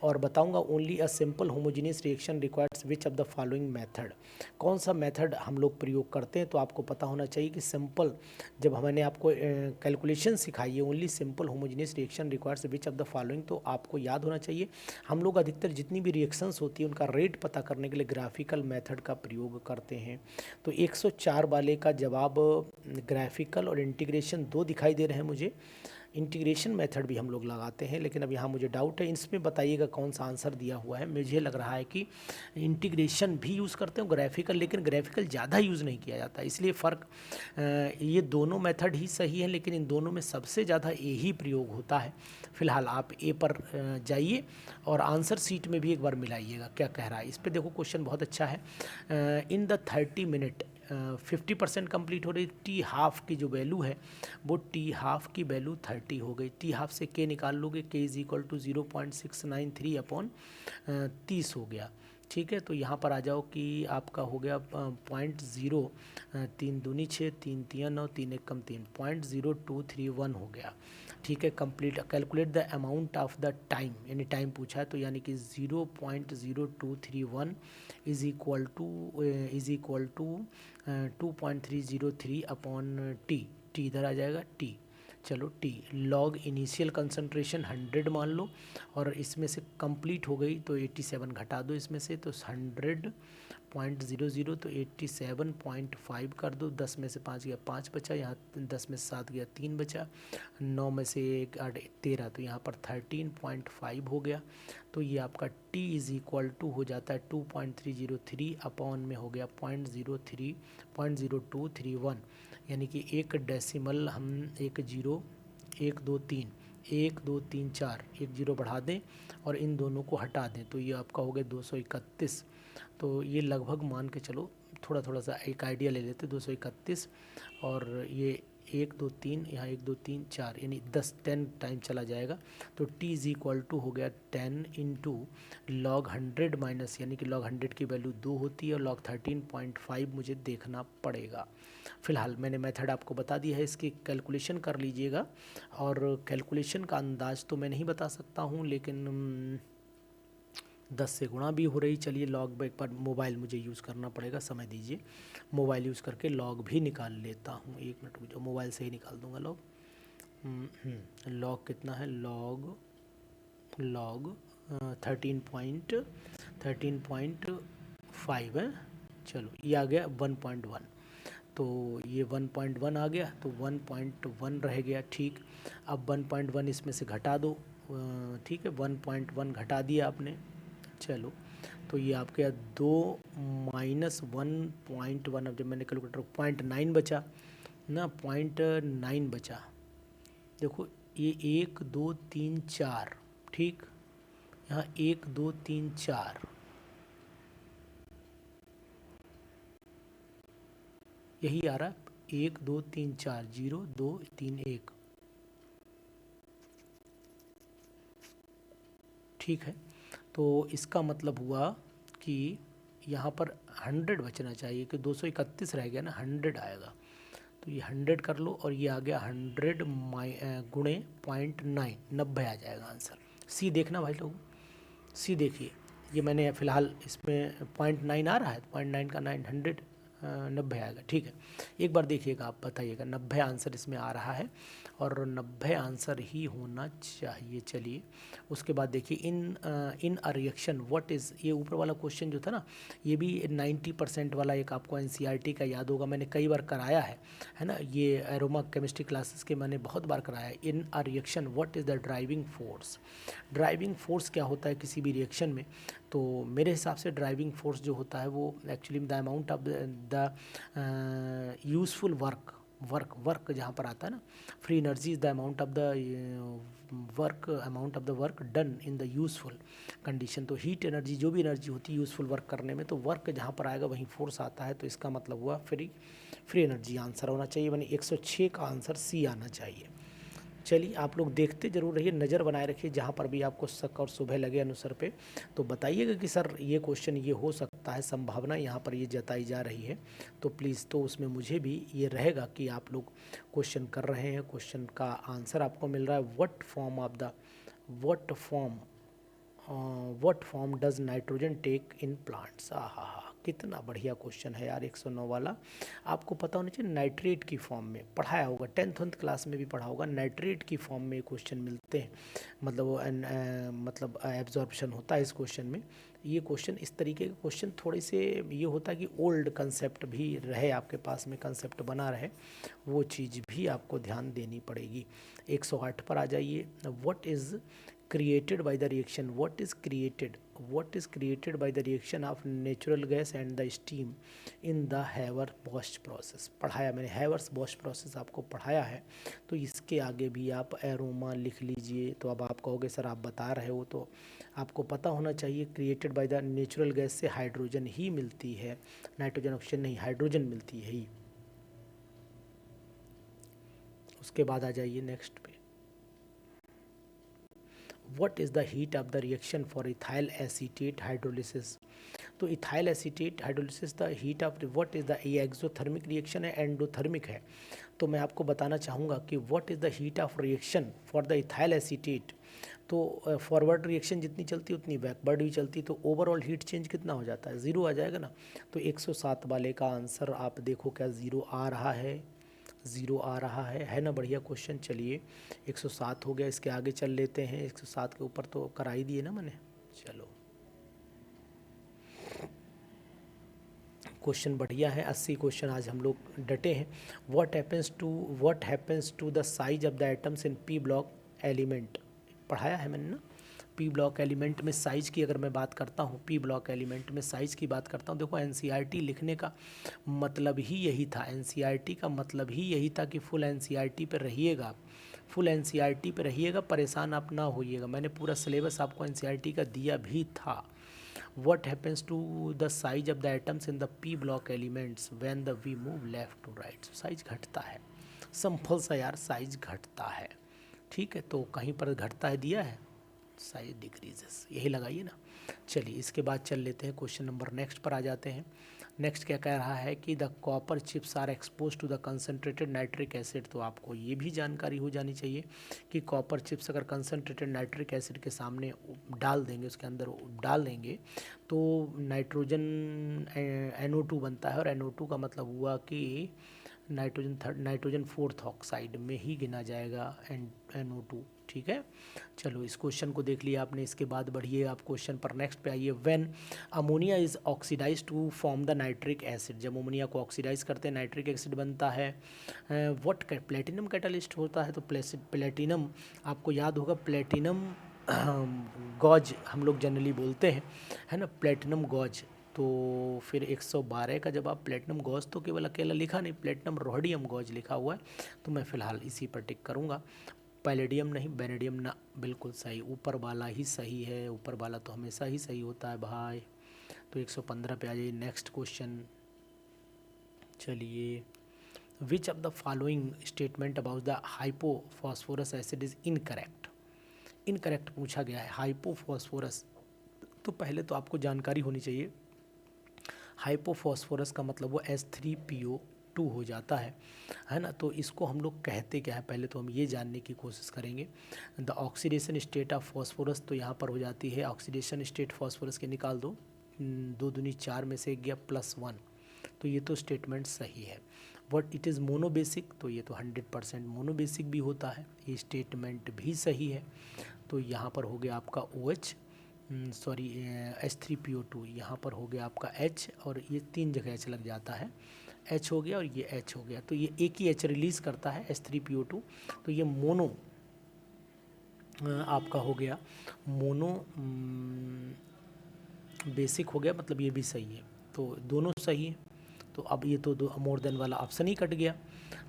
और बताऊँगा only a simple homogeneous reaction requires which of the following method. कौन सा मेथड हम लोग प्रयोग करते हैं, तो आपको पता होना चाहिए कि सिंपल, जब मैंने आपको कैलकुलेशन सिखाई है only simple homogeneous reaction requires which of the following, तो आपको याद होना चाहिए हम लोग अधिकतर जितनी भी रिएक्शंस होती है उनका रेट पता करने के लिए ग्राफिकल मेथड का प्रयोग करते हैं। तो 104 वाले का जवाब ग्राफिकल और इंटीग्रेशन दो दिखाई दे रहे हैं मुझे। इंटीग्रेशन मेथड भी हम लोग लगाते हैं, लेकिन अब यहाँ मुझे डाउट है, इसमें बताइएगा कौन सा आंसर दिया हुआ है। मुझे लग रहा है कि इंटीग्रेशन भी यूज़ करते हैं ग्राफिकल, लेकिन ग्राफिकल ज़्यादा यूज़ नहीं किया जाता, इसलिए फ़र्क, ये दोनों मेथड ही सही है, लेकिन इन दोनों में सबसे ज़्यादा ए ही प्रयोग होता है। फिलहाल आप ए पर जाइए और आंसर सीट में भी एक बार मिलाइएगा क्या कह रहा है। इस पर देखो क्वेश्चन बहुत अच्छा है। इन द 30 मिनट 50% कंप्लीट हो रही, टी हाफ की जो वैल्यू है वो टी हाफ की वैल्यू 30 हो गई। टी हाफ से के निकाल लोगे, के इज इक्वल टू 0.693 अपॉन 30 हो गया। ठीक है, तो यहाँ पर आ जाओ कि आपका हो गया 0.0, 3 दूनी 6, 3 तिया 9, 3 एक कम 3, 0.0231 हो गया। ठीक है, complete. Calculate the amount of the time, यानी टाइम पूछा है, तो यानी कि 0.0231 is equal to 2.303 upon T. T इधर आ जाएगा टी, चलो टी। लॉग इनिशियल कंसंट्रेशन 100 मान लो, और इसमें से कंप्लीट हो गई तो 87 घटा दो इसमें से, तो 100.00, तो 87.5 कर दो। 10 में से 5 गया 5 बचा, यहाँ 10 में से 7 गया 3 बचा, 9 में से 1 8 13, तो यहाँ पर 13.5 हो गया। तो ये आपका t इज़ इक्वल टू हो जाता है 2.303 अपॉन में हो गया 0.0231, यानी कि एक डेसिमल हम 1 0 1 2 3 1 2 3 4 1 0 बढ़ा दें और इन दोनों को हटा दें, तो ये आपका हो गया 231। तो ये लगभग मान के चलो, थोड़ा सा एक आइडिया ले लेते, 231 और ये 1 2 3, यहाँ 1 2 3 4, यानी 10 टाइम चला जाएगा। तो t इज़ इक्वल टू हो गया 10 इंटू लॉग 100 माइनस, यानी कि लॉग 100 की वैल्यू 2 होती है और लॉग 13.5 मुझे देखना पड़ेगा। फिलहाल मैंने मेथड आपको बता दिया है, इसकी कैलकुलेशन कर लीजिएगा। और कैलकुलेशन का अंदाज़ तो मैं नहीं बता सकता हूँ, लेकिन 10 से गुणा भी हो रही। चलिए लॉग बैक पर मोबाइल मुझे यूज़ करना पड़ेगा, समय दीजिए, मोबाइल यूज़ करके लॉग भी निकाल लेता हूँ। 1 मिनट रुक जाओ, मोबाइल से ही निकाल दूँगा लॉग। लॉग कितना है, लॉग 13.5 है। चलो ये आ गया 1.1, तो ये 1.1 आ गया, तो 1.1 रह गया। ठीक, अब 1.1 इसमें से घटा दो। ठीक है, 1.1 घटा दिया आपने, चलो तो ये आपके 2 माइनस 1.1, अब जब मैंने कैलकुलेटर 0.9 बचा ना, 0.9 बचा। देखो ये 1 2 3 4, ठीक, यहाँ 1 2 3 4, यही आ रहा है 1 2 3 4 0 2 3 1। ठीक है, तो इसका मतलब हुआ कि यहाँ पर 100 बचना चाहिए कि 231 रह गया ना, 100 आएगा। तो ये 100 कर लो और ये आ गया 100 गुणे 0.9, 90 आ जाएगा आंसर। सी देखना भाई लोग, सी देखिए, ये मैंने फ़िलहाल इसमें 0.9 आ रहा है, 0.9 का 900 90 आएगा। ठीक है, एक बार देखिएगा, आप बताइएगा 90 आंसर इसमें आ रहा है और 90 आंसर ही होना चाहिए। चलिए उसके बाद देखिए, इन अ रिएक्शन व्हाट इज़, ये ऊपर वाला क्वेश्चन जो था ना, ये भी 90% वाला एक आपको एनसीईआरटी का याद होगा, मैंने कई बार कराया है ना, ये एरोमा केमिस्ट्री क्लासेस के मैंने बहुत बार कराया है। In a reaction what is the driving force, driving force क्या होता है किसी भी रिएक्शन में? तो मेरे हिसाब से ड्राइविंग फोर्स जो होता है वो actually the amount of the useful work जहाँ पर आता है ना, free energy is the amount of the work done in the useful condition. तो हीट एनर्जी, जो भी एनर्जी होती है यूज़फुल वर्क करने में, तो वर्क जहाँ पर आएगा वहीं फोर्स आता है, तो इसका मतलब हुआ फ्री एनर्जी आंसर होना चाहिए, यानी 106 का आंसर सी आना चाहिए। चलिए आप लोग देखते जरूर रहिए, नज़र बनाए रखिए, जहाँ पर भी आपको शक और शुबह लगे अनुसार पे तो बताइएगा कि सर ये क्वेश्चन ये हो सकता है, संभावना यहाँ पर ये जताई जा रही है, तो प्लीज़, तो उसमें मुझे भी ये रहेगा कि आप लोग क्वेश्चन कर रहे हैं, क्वेश्चन का आंसर आपको मिल रहा है। What form does nitrogen take in plants. आहा, कितना बढ़िया क्वेश्चन है यार, 109 वाला। आपको पता होना चाहिए नाइट्रेट की फॉर्म में पढ़ाया होगा, 10th क्लास में भी पढ़ा होगा, नाइट्रेट की फॉर्म में क्वेश्चन मिलते हैं, मतलब वो मतलब एब्जॉर्प्शन होता है इस क्वेश्चन में। ये क्वेश्चन, इस तरीके के क्वेश्चन थोड़े से ये होता है कि ओल्ड कंसेप्ट भी रहे आपके पास में, कंसेप्ट बना रहे, वो चीज़ भी आपको ध्यान देनी पड़ेगी। 108 पर आ जाइए। What is created by the reaction, what is created by the reaction of natural gas and the steam in the Haber-Bosch process। पढ़ाया मैंने, Haber-Bosch process आपको पढ़ाया है, तो इसके आगे भी आप एरोमा लिख लीजिए। तो अब आप कहोगे सर आप बता रहे हो, तो आपको पता होना चाहिए, created by the natural gas से हाइड्रोजन ही मिलती है, नाइट्रोजन ऑक्सीजन नहीं, हाइड्रोजन मिलती है ही। उसके बाद आ जाइए नेक्स्ट पे, what is the heat of the reaction for ethyl acetate hydrolysis. तो ethyl acetate hydrolysis the heat of what is the, ये एक्सोथर्मिक रिएक्शन है, एंडोथर्मिक है। तो मैं आपको बताना चाहूँगा कि what is the heat of reaction for the ethyl acetate. तो फॉरवर्ड रिएक्शन जितनी चलती उतनी बैकवर्ड भी चलती, तो ओवरऑल हीट चेंज कितना हो जाता है, 0 आ जाएगा ना। तो 107 वाले का आंसर आप देखो क्या 0 आ रहा है, 0 आ रहा है ना, बढ़िया क्वेश्चन। चलिए 107 हो गया, इसके आगे चल लेते हैं। 107 के ऊपर तो करा ही दिए ना मैंने। चलो क्वेश्चन बढ़िया है, 80 क्वेश्चन आज हम लोग डटे हैं। What happens to the size of the atoms in P block element, पढ़ाया है मैंने ना। पी ब्लॉक एलिमेंट में साइज़ की अगर मैं बात करता हूँ, पी ब्लॉक एलिमेंट में साइज़ की बात करता हूँ, देखो एनसीईआरटी लिखने का मतलब ही यही था, एनसीईआरटी का मतलब ही यही था कि फुल एनसीईआरटी पे रहिएगा, फुल एनसीईआरटी पे रहिएगा, परेशान आप ना होइएगा। मैंने पूरा सिलेबस आपको एनसीईआरटी का दिया भी था। What happens to the size of the atoms in the p block elements when we move left to right? Size घटता है, सिंपल सा यार, साइज घटता है। ठीक है, तो कहीं पर घटता है दिया है, साइज डिक्रीजेस, यही लगाइए ना। चलिए इसके बाद चल लेते हैं क्वेश्चन नंबर नेक्स्ट पर आ जाते हैं। नेक्स्ट क्या कह रहा है कि the copper chips are expose to the concentrated nitric acid. तो आपको ये भी जानकारी हो जानी चाहिए कि कॉपर चिप्स अगर कंसनट्रेटेड नाइट्रिक एसिड के सामने डाल देंगे, उसके अंदर डाल देंगे, तो नाइट्रोजन NO2 बनता है, और NO2 का मतलब हुआ कि नाइट्रोजन 4th ऑक्साइड में ही गिना जाएगा NO2। ठीक है, चलो इस क्वेश्चन को देख लिया आपने। इसके बाद बढ़िए आप क्वेश्चन पर नेक्स्ट पे आइए। When ammonia is oxidize to form the nitric acid, जब अमोनिया को ऑक्सीडाइज करते हैं नाइट्रिक एसिड बनता है। व्हाट प्लेटिनम कैटालिस्ट होता है, तो प्लेटिनम आपको याद होगा, प्लेटिनम गॉज हम लोग जनरली बोलते हैं, है ना, प्लेटिनम गॉज। तो फिर 112 का जब आप प्लेटिनम गॉज तो केवल अकेला लिखा नहीं, प्लेटिनम रोडियम गॉज लिखा हुआ है, तो मैं फ़िलहाल इसी पर टिक करूँगा। पैलेडियम नहीं, बेनेडियम ना, बिल्कुल सही, ऊपर वाला ही सही है, ऊपर वाला तो हमेशा ही सही होता है भाई। तो 115 पे आ जाइए नेक्स्ट क्वेश्चन। चलिए, विच of the following statement about the hypophosphorous acid is incorrect. Incorrect पूछा गया है हाइपोफॉस्फोरस, तो पहले तो आपको जानकारी होनी चाहिए हाइपोफॉस्फोरस का मतलब वो H3PO2 हो जाता है ना। तो इसको हम लोग कहते क्या है, पहले तो हम ये जानने की कोशिश करेंगे। The oxidation state of phosphorus, तो यहाँ पर हो जाती है ऑक्सीडेशन स्टेट फॉस्फोरस के निकाल दो, 2 दूनी 4 में से एक गया +1, तो ये तो स्टेटमेंट सही है। बट इट इज़ मोनोबेसिक, तो ये तो 100% मोनोबेसिक भी होता है, ये स्टेटमेंट भी सही है। तो यहाँ पर हो गया आपका OH, सॉरी H3PO2, यहाँ पर हो गया आपका H, और ये 3 जगह H लग जाता है, H हो गया और ये H हो गया, तो ये एक ही H रिलीज़ करता है H3PO2, तो ये मोनो आपका हो गया, मोनो बेसिक हो गया, मतलब ये भी सही है, तो दोनों सही है। तो अब ये तो दो मोर देन वाला ऑप्शन ही कट गया,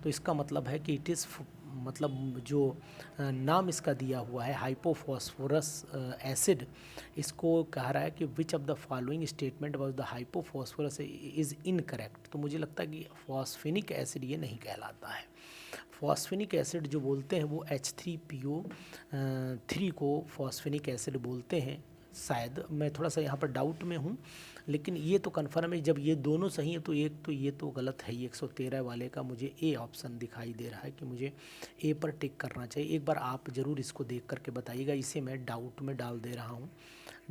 तो इसका मतलब है कि इट इज़, मतलब जो नाम इसका दिया हुआ है हाइपोफॉस्फोरस एसिड, इसको कह रहा है कि विच of the following statement was the hypophosphorous is incorrect. तो मुझे लगता है कि फॉस्फेनिक एसिड ये नहीं कहलाता है। फॉस्फेनिक एसिड जो बोलते हैं वो H3PO3 को फॉस्फेनिक एसिड बोलते हैं शायद, मैं थोड़ा सा यहाँ पर डाउट में हूँ, लेकिन ये तो कन्फर्म है। जब ये दोनों सही है तो एक तो ये तो गलत है ही, 113 वाले का मुझे ए ऑप्शन दिखाई दे रहा है कि मुझे ए पर टिक करना चाहिए। एक बार आप ज़रूर इसको देख करके बताइएगा, इसे मैं डाउट में डाल दे रहा हूँ,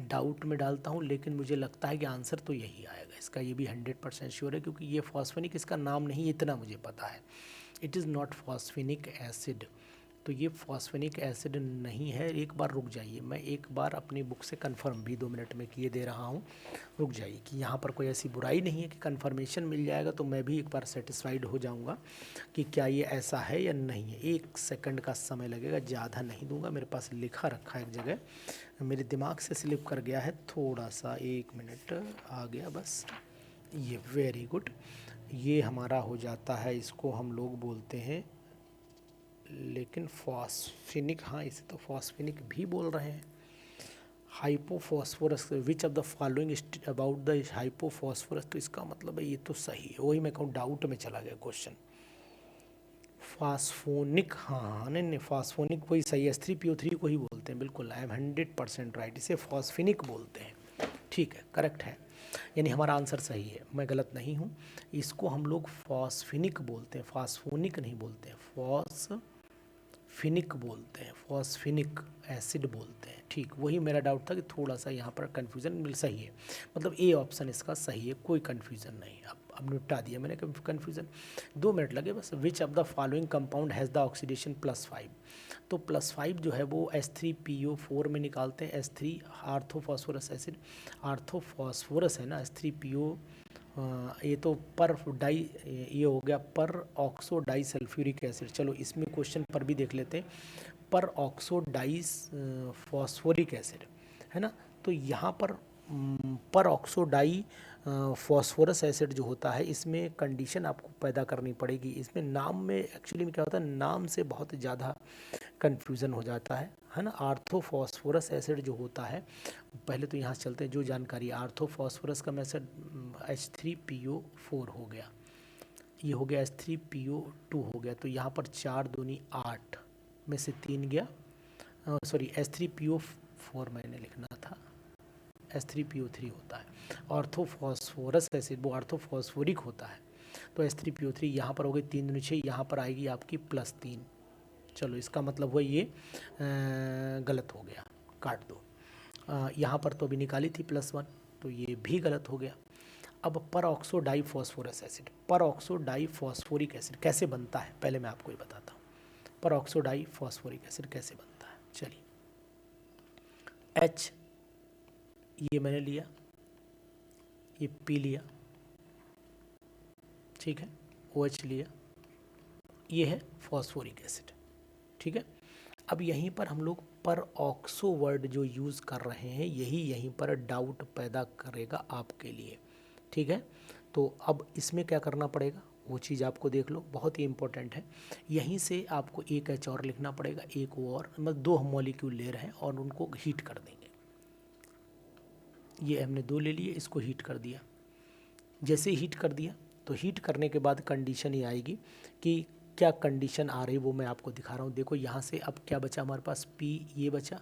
डाउट में डालता हूँ, लेकिन मुझे लगता है कि आंसर तो यही आएगा इसका, ये भी 100% श्योर है, क्योंकि ये फॉस्फेनिक इसका नाम नहीं, इतना मुझे पता है। इट इज़ नॉट फॉस्फेनिक एसिड, तो ये फॉस्फेनिक एसिड नहीं है। एक बार रुक जाइए, मैं एक बार अपनी बुक से कंफर्म भी 2 मिनट में किए दे रहा हूँ, रुक जाइए, कि यहाँ पर कोई ऐसी बुराई नहीं है कि कंफर्मेशन मिल जाएगा तो मैं भी एक बार सेटिस्फाइड हो जाऊँगा कि क्या ये ऐसा है या नहीं है। 1 सेकंड का समय लगेगा, ज़्यादा नहीं दूंगा, मेरे पास लिखा रखा है एक जगह, मेरे दिमाग से स्लिप कर गया है थोड़ा सा, 1 मिनट आ गया बस, ये वेरी गुड। ये हमारा हो जाता है, इसको हम लोग बोलते हैं, लेकिन फॉस्फेनिक, हाँ इसे तो फॉस्फेनिक भी बोल रहे हैं। Hypophosphorous, which of the following about the hypophosphorous, तो इसका मतलब है ये तो सही है, वही मैं कहूँ डाउट में चला गया क्वेश्चन। फास्फोनिक, हाँ नहीं फास्फोनिक वही सही है, H3PO3 को ही बोलते हैं, बिल्कुल आई एम 100% राइट, इसे फॉस्फेनिक बोलते हैं, ठीक है करेक्ट है, यानी हमारा आंसर सही है, मैं गलत नहीं हूँ। इसको हम लोग फॉस्फेनिक बोलते हैं, फास्फोनिक नहीं बोलते हैं, फॉस्फेनिक बोलते हैं, फॉस्फेनिक एसिड बोलते हैं, ठीक वही मेरा डाउट था कि थोड़ा सा यहाँ पर कन्फ्यूज़न मिल, सही है, मतलब ए ऑप्शन इसका सही है, कोई कन्फ्यूज़न नहीं। अब निपटा दिया मैंने कन्फ्यूज़न, 2 मिनट लगे बस। विच of the following compound has the oxidation +5, तो +5 जो है वो H3PO4 में निकालते हैं, H3 आर्थोफॉस्फोरस एसिड, आर्थोफॉस्फोरस है ना, H3PO, ये तो पर डाई, ये हो गया पर ऑक्सो डाई सल्फ्यूरिक एसिड। चलो इसमें क्वेश्चन पर भी देख लेते हैं, पर ऑक्सो डाई फॉस्फोरिक एसिड है ना, तो यहाँ पर ऑक्सो डाई फॉस्फोरस एसिड जो होता है, इसमें कंडीशन आपको पैदा करनी पड़ेगी। इसमें नाम में एक्चुअली में क्या होता है, नाम से बहुत ज़्यादा कन्फ्यूज़न हो जाता है ना। आर्थोफॉस्फोरस एसिड जो होता है, पहले तो यहाँ से चलते हैं जो जानकारी, आर्थोफॉस्फोरस का मैसेज H3PO4 हो गया, ये हो गया H3PO2 हो गया, तो यहाँ पर 4 दूनी 8 में से 3 गया, सॉरी H3PO4 मैंने लिखना था, H3PO3 होता है। आर्थोफॉस्फोरस एसिड वो आर्थोफॉस्फोरिक होता है, तो H3PO3 यहाँ पर हो गई 3 दूनी 6, यहाँ पर आएगी आपकी +3। चलो इसका मतलब हुआ ये गलत हो गया, काट दो। यहाँ पर तो अभी निकाली थी +1, तो ये भी गलत हो गया। अब पर ऑक्सो डाई फॉस्फोरस एसिड, पर ऑक्सो डाई फॉस्फोरिक एसिड कैसे बनता है, पहले मैं आपको ये बताता हूँ, पर ऑक्सो डाई फॉस्फोरिक एसिड कैसे बनता है। चलिए H ये मैंने लिया, ये P लिया, ठीक है, OH लिया, ये है फॉस्फोरिक एसिड, ठीक है। अब यहीं पर हम लोग पर ऑक्सो वर्ड जो यूज़ कर रहे हैं, यही यहीं पर डाउट पैदा करेगा आपके लिए, ठीक है। तो अब इसमें क्या करना पड़ेगा वो चीज़ आपको देख लो, बहुत ही इंपॉर्टेंट है। यहीं से आपको एक H और लिखना पड़ेगा, एक O और, मतलब 2 मॉलिक्यूल ले रहे हैं और उनको हीट कर देंगे। ये हमने 2 ले लिए, इसको हीट कर दिया, जैसे हीट कर दिया तो हीट करने के बाद कंडीशन ये आएगी कि क्या कंडीशन आ रही वो मैं आपको दिखा रहा हूँ। देखो यहाँ से अब क्या बचा हमारे पास, P ये बचा,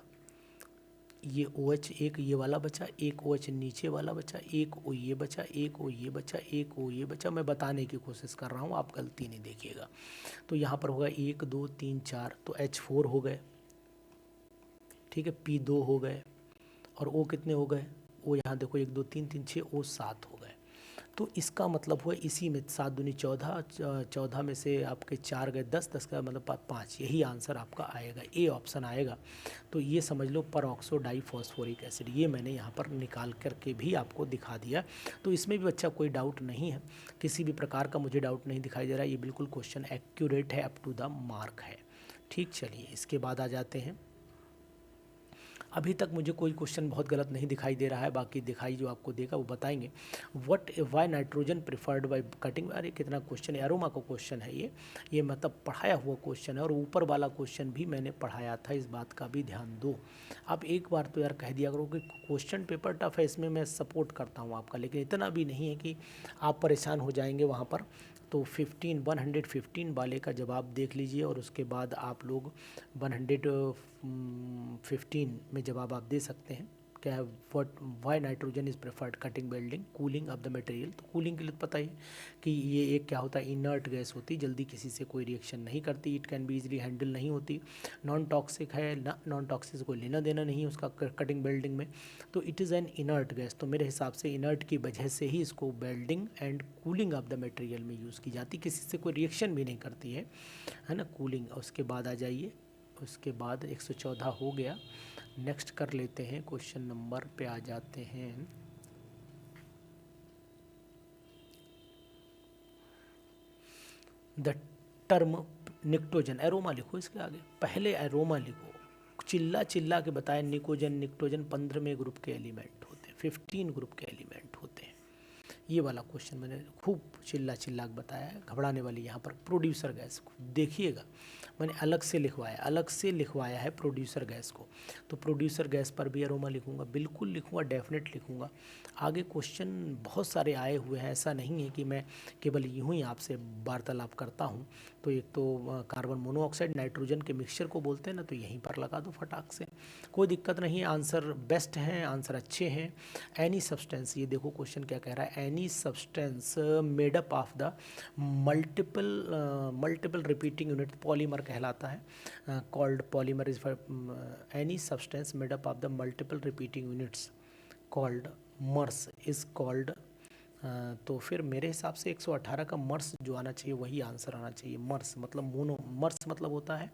ये OH एक ये वाला बचा, एक OH नीचे वाला बचा, एक O ये बचा, एक O ये बचा, एक O ये बचा। मैं बताने की कोशिश कर रहा हूँ, आप गलती नहीं देखिएगा। तो यहाँ पर होगा 1 2 3 4, तो H4 हो गए, ठीक है, P2 हो गए, और O कितने हो गए, O यहाँ देखो 1 2 3 3 6, O 7 हो गए। तो इसका मतलब हुआ इसी में 7 दूनी 14, 14 में से आपके 4 गए 10, 10 का मतलब 5, यही आंसर आपका आएगा, ए ऑप्शन आएगा। तो ये समझ लो परऑक्सो डाईफॉस्फोरिक एसिड, ये मैंने यहाँ पर निकाल करके भी आपको दिखा दिया। तो इसमें भी बच्चा कोई डाउट नहीं है, किसी भी प्रकार का मुझे डाउट नहीं दिखाई दे रहा, ये बिल्कुल क्वेश्चन एक्यूरेट है, अप टू द मार्क है। ठीक, चलिए इसके बाद आ जाते हैं। अभी तक मुझे कोई क्वेश्चन बहुत गलत नहीं दिखाई दे रहा है, बाकी दिखाई जो आपको देगा वो बताएंगे। What why nitrogen preferred by cutting, अरे कितना क्वेश्चन है, एरोमा का क्वेश्चन है ये मतलब पढ़ाया हुआ क्वेश्चन है, और ऊपर वाला क्वेश्चन भी मैंने पढ़ाया था, इस बात का भी ध्यान दो। आप एक बार तो यार कह दिया करो कि क्वेश्चन पेपर टफ है, इसमें मैं सपोर्ट करता हूँ आपका, लेकिन इतना भी नहीं है कि आप परेशान हो जाएंगे वहाँ पर। तो 115 वाले का जवाब देख लीजिए, और उसके बाद आप लोग 115 में जवाब आप दे सकते हैं। क्या है, what why nitrogen is preferred cutting welding cooling of the material. तो कूलिंग के लिए पता ही है कि ये एक क्या होता है, इनर्ट गैस होती, जल्दी किसी से कोई रिएक्शन नहीं करती, it can be easily handle नहीं होती, नॉन टॉक्सिक है, नॉन टॉक्सिक से कोई लेना देना नहीं है उसका कटिंग वेल्डिंग में। तो it is an inert gas, तो मेरे हिसाब से इनर्ट की वजह से ही इसको welding and cooling of the material में यूज़ की जाती, किसी से कोई रिएक्शन भी नहीं करती है ना, कूलिंग। उसके बाद आ जाइए, उसके बाद 114 हो गया। नेक्स्ट कर लेते हैं, क्वेश्चन नंबर पे आ जाते हैं। द टर्म निक्टोजन, एरोमा लिखो इसके आगे, पहले एरोमा लिखो, चिल्ला चिल्ला के बताया। निकोजन निक्टोजन 15वें ग्रुप के एलिमेंट होते हैं, 15 ग्रुप के एलिमेंट होते हैं। ये वाला क्वेश्चन मैंने खूब चिल्ला चिल्ला के बताया है, घबराने वाली यहाँ पर प्रोड्यूसर गैस देखिएगा, मैंने अलग से लिखवाया है प्रोड्यूसर गैस को। तो प्रोड्यूसर गैस पर भी एरोमा लिखूंगा, बिल्कुल लिखूंगा, डेफिनेट लिखूंगा। आगे क्वेश्चन बहुत सारे आए हुए हैं, ऐसा नहीं है कि मैं केवल यूं ही आपसे वार्तालाप करता हूं। तो एक तो कार्बन मोनोऑक्साइड नाइट्रोजन के मिक्सचर को बोलते हैं ना, तो यहीं पर लगा दो फटाक से, कोई दिक्कत नहीं है। आंसर बेस्ट हैं, आंसर अच्छे हैं। एनी सब्सटेंस, ये देखो क्वेश्चन क्या कह रहा है, any substance made up of the multiple repeating unit, polymer कहलाता है, called polymer is any substance made up of the multiple repeating units called MERS is called. तो फिर मेरे हिसाब से 118 का मर्स जो आना चाहिए वही आंसर आना चाहिए। मर्स मतलब मोनो, मर्स मतलब होता है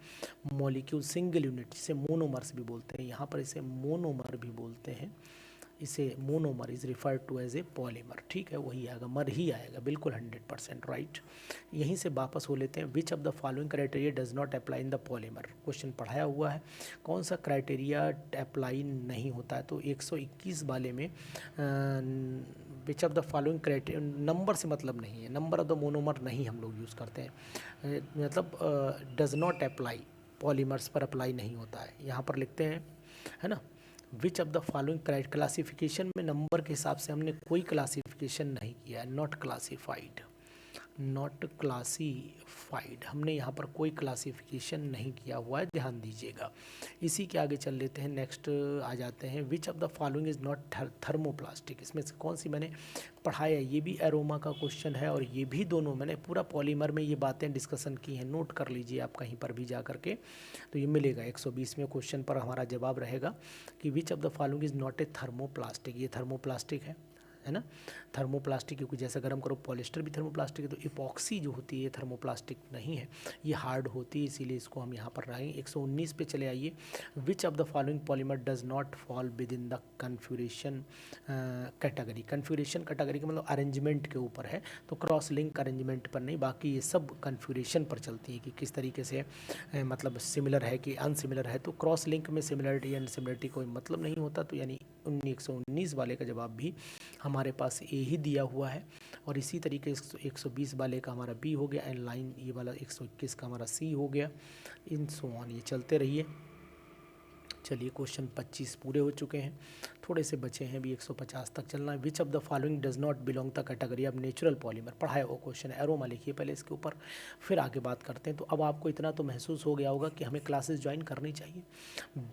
मॉलिक्यूल सिंगल यूनिट, जिसे मोनोमर्स भी बोलते हैं, यहाँ पर इसे मोनोमर भी बोलते हैं। इसे monomer is referred to as a polymer, ठीक है, वही आएगा, मर ही आएगा, बिल्कुल 100% राइट। यहीं से वापस हो लेते हैं। विच of the following criteria does not apply in the polymer, question पढ़ाया हुआ है, कौन सा क्राइटेरिया अप्लाई नहीं होता है। तो 121 वाले में विच of the following criteria, number से मतलब नहीं है, नंबर ऑफ द मोनोमर नहीं हम लोग यूज़ करते हैं, मतलब डज नॉट अप्लाई, पॉलीमर्स पर अप्लाई नहीं होता है, यहाँ पर लिखते हैं, है ना। विच ऑफ द फॉलोइंग क्लासिफिकेशन में नंबर के हिसाब से हमने कोई क्लासिफिकेशन नहीं किया है, नॉट क्लासीफाइड, नॉट क्लासीफाइड, हमने यहाँ पर कोई क्लासिफिकेशन नहीं किया हुआ है, ध्यान दीजिएगा। इसी के आगे चल लेते हैं, नेक्स्ट आ जाते हैं। विच of the following is not thermoplastic, इसमें से कौन सी मैंने पढ़ाया, ये भी एरोमा का क्वेश्चन है, और ये भी दोनों मैंने पूरा पॉलीमर में ये बातें डिस्कशन की हैं, नोट कर लीजिए आप कहीं पर भी जा करके, तो ये मिलेगा 120वें क्वेश्चन पर हमारा जवाब रहेगा कि विच of the following is not a thermoplastic, ये थर्मोप्लास्टिक है ना, थर्मोप्लास्टिक, क्योंकि जैसे गर्म करो पॉलिस्टर भी थर्मोप्लास्टिक है, तो इपॉक्सी जो होती है ये थर्मोप्लास्टिक नहीं है, ये हार्ड होती है, इसीलिए इसको हम यहाँ पर रहेंगे। 119 पे चले आइए। Which of the following polymer does not fall within the configuration category, configuration category का मतलब अरेंजमेंट के ऊपर है, तो क्रॉस लिंक अरेंजमेंट पर नहीं, बाकी ये सब कन्फ्यूरेशन पर चलती है कि किस तरीके से मतलब सिमिलर है कि अनसिमिलर है। तो क्रॉस लिंक में सिमिलरिटी एंड सिमिलरिटी कोई मतलब नहीं होता, तो यानी 119 वाले का जवाब भी हमारे पास ए ही दिया हुआ है। और इसी तरीके से 120 वाले का हमारा बी हो गया, एंड लाइन ये वाला 121 का हमारा सी हो गया, इन सो ऑन, ये चलते रहिए। चलिए क्वेश्चन 25 पूरे हो चुके हैं। थोड़े से बचे हैं भी, 150 तक चलना है। Which of the following does not belong the category of natural polymer, पढ़ाया वो क्वेश्चन है, एरोमा लिखिए पहले इसके ऊपर, फिर आगे बात करते हैं। तो अब आपको इतना तो महसूस हो गया होगा कि हमें क्लासेस ज्वाइन करनी चाहिए।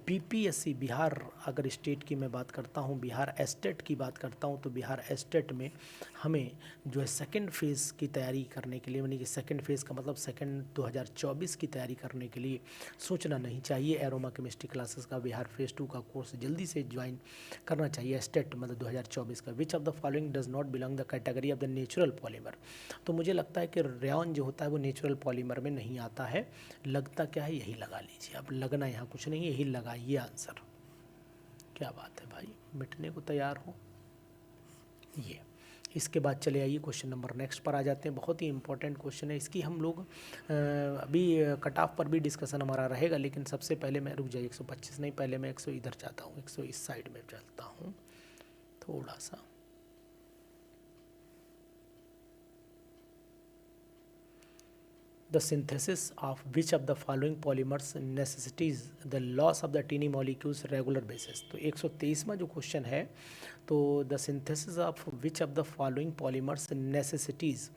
बीपीएससी बिहार, अगर स्टेट की मैं बात करता हूँ, बिहार एस्टेट की बात करता हूँ, तो बिहार एस्टेट में हमें जो है सेकेंड फेज़ की तैयारी करने के लिए, यानी कि सेकेंड फेज़ का मतलब सेकेंड 2024 की तैयारी करने के लिए सोचना नहीं चाहिए। एरोमा केमिस्ट्री क्लासेस का बिहार फेज़ 2 का कोर्स जल्दी से ज्वाइन करना चाहिए, एस्टेट मतलब 2024 का। विच of the following does not belong the category of the natural polymer, तो मुझे लगता है कि रेयॉन जो होता है वो नेचुरल पॉलीमर में नहीं आता है। लगता क्या है, यही लगा लीजिए, अब लगना यहाँ कुछ नहीं है, यही लगाइए आंसर। क्या बात है भाई, मिटने को तैयार हो ये। इसके बाद चले आइए क्वेश्चन नंबर नेक्स्ट पर आ जाते हैं। बहुत ही इंपॉर्टेंट क्वेश्चन है, इसकी हम लोग अभी कट ऑफ पर भी डिस्कशन हमारा रहेगा, लेकिन सबसे पहले मैं, रुक जाइए, 125 नहीं, पहले मैं 100 इधर जाता हूँ, 100 इस साइड में चलता हूँ थोड़ा सा। The synthesis of which of the following polymers necessitates the loss of the tiny molecules regular basis, तो 123वां जो क्वेश्चन है, तो the synthesis of which of the following polymers necessitates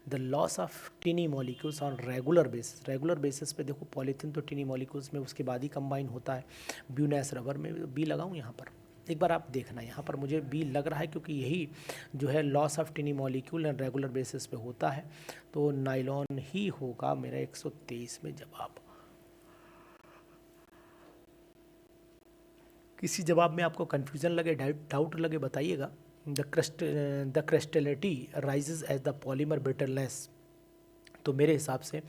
the loss of tiny molecules on regular basis। Regular basis पे देखो, polythene तो tiny molecules में उसके बाद ही कंबाइन होता है, ब्यूनेस रबर में बी लगाऊं यहाँ पर, एक बार आप देखना, यहाँ पर मुझे बी लग रहा है क्योंकि यही जो है loss of टिनी molecule and regular basis पे होता है, तो नाइलॉन ही होगा मेरा 123 में जवाब। किसी जवाब में आपको कन्फ्यूजन लगे, डाउट लगे, बताइएगा। The crystallinity rises as the polymer brittleness, तो मेरे हिसाब से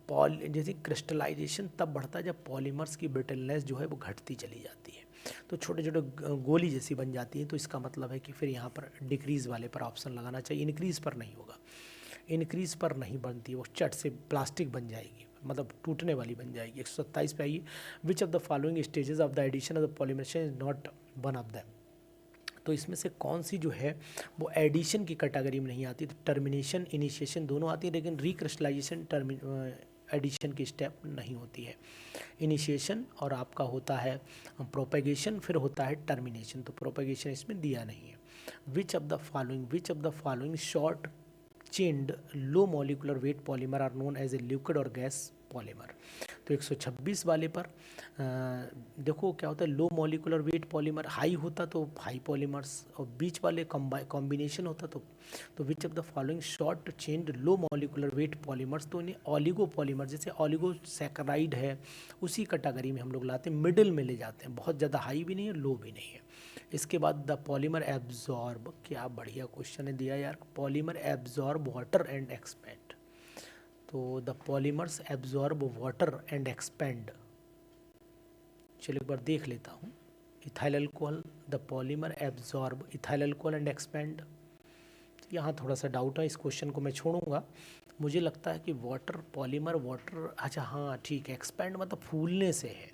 जैसे क्रिस्टलाइजेशन तब बढ़ता है जब पॉलीमर्स की ब्रिटलनेस जो है वो घटती चली जाती है, तो छोटे छोटे गोली जैसी बन जाती है। तो इसका मतलब है कि फिर यहाँ पर डिक्रीज़ वाले पर ऑप्शन लगाना चाहिए, इंक्रीज़ पर नहीं होगा, इंक्रीज़ पर नहीं बनती, वो चट से प्लास्टिक बन जाएगी, मतलब टूटने वाली बन जाएगी। 127 पे आइए। Which of the following stages of the addition of the polymerization is not one of them, तो इसमें से कौन सी जो है वो एडिशन की कैटेगरी में नहीं आती। तो टर्मिनेशन, इनिशिएशन दोनों आती है, लेकिन रिक्रिस्टलाइजेशन एडिशन की स्टेप नहीं होती है। इनिशिएशन और आपका होता है प्रोपेगेशन, फिर होता है टर्मिनेशन, तो प्रोपेगेशन इसमें दिया नहीं है। Which of the following short chained low molecular weight polymer are known as a liquid और गैस पॉलीमर, तो 126 वाले पर देखो क्या होता है, low molecular weight polymer high होता तो हाई पॉलीमर्स, और बीच वाले कॉम्बिनेशन होता तो which of the following short chained low molecular wait polymers, तो इन्हें ऑलिगो पॉलीमर, जैसे ऑलिगो सैकराइड है उसी कैटेगरी में हम लोग लाते हैं, मिडिल में ले जाते हैं, बहुत ज़्यादा हाई भी नहीं है, लो भी नहीं है। इसके बाद द पॉलीमर एब्जॉर्ब, क्या बढ़िया क्वेश्चन है दिया यार, polymer absorb water and expand, तो the polymers absorb water and expand, चलो एक बार देख लेता हूँ। Ethyl alcohol, the polymer absorb ethyl alcohol and expand, यहाँ थोड़ा सा डाउट है, इस क्वेश्चन को मैं छोड़ूंगा। मुझे लगता है कि वाटर, पॉलीमर वाटर, अच्छा हाँ ठीक है, एक्सपेंड मतलब फूलने से है,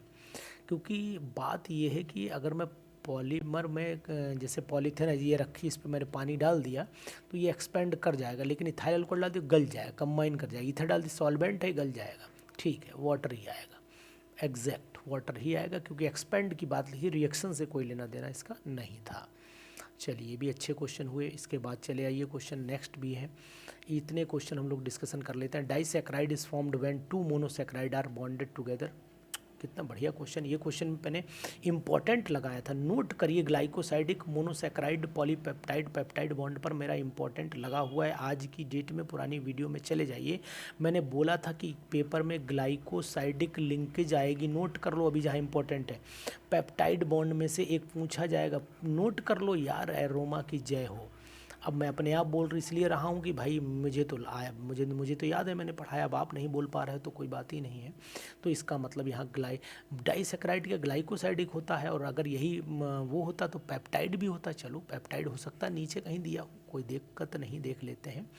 क्योंकि बात ये है कि अगर मैं पॉलीमर में जैसे पॉलीथीन है ये रखी, इस पर मैंने पानी डाल दिया तो ये एक्सपेंड कर जाएगा, लेकिन इथाइल अल्कोहल डाल दिया गल जाएगा, कंबाइन कर जाएगा, इथर डाल दी सॉल्वेंट है गल जाएगा, ठीक है वाटर ही आएगा, एग्जैक्ट वाटर ही आएगा, क्योंकि एक्सपेंड की बात लिखी, रिएक्शन से कोई लेना देना इसका नहीं था। चलिए, ये भी अच्छे क्वेश्चन हुए। इसके बाद चले आइए, क्वेश्चन नेक्स्ट भी है, इतने क्वेश्चन हम लोग डिस्कशन कर लेते हैं। Disaccharide is formed when two monosaccharide are bonded together, कितना बढ़िया क्वेश्चन, ये क्वेश्चन मैंने इंपॉर्टेंट लगाया था, नोट करिए, glycosidic monosaccharide polypeptide peptide bond पर मेरा इंपॉर्टेंट लगा हुआ है आज की डेट में, पुरानी वीडियो में चले जाइए, मैंने बोला था कि पेपर में ग्लाइकोसाइडिक लिंकेज आएगी, नोट कर लो अभी जहाँ इंपॉर्टेंट है, पेप्टाइड बॉन्ड में से एक पूछा जाएगा, नोट कर लो यार, एरोमा की जय हो। अब मैं अपने आप बोल इसलिए रहा हूँ कि भाई मुझे तो आया, मुझे तो याद है मैंने पढ़ाया, अब आप नहीं बोल पा रहे हो तो कोई बात ही नहीं है। तो इसका मतलब यहाँ डाइसैक्राइड का ग्लाइकोसाइडिक होता है, और अगर यही वो होता तो पेप्टाइड भी होता, चलो पेप्टाइड हो सकता है, नीचे कहीं दिया हो, कोई दिक्कत नहीं, देख लेते हैं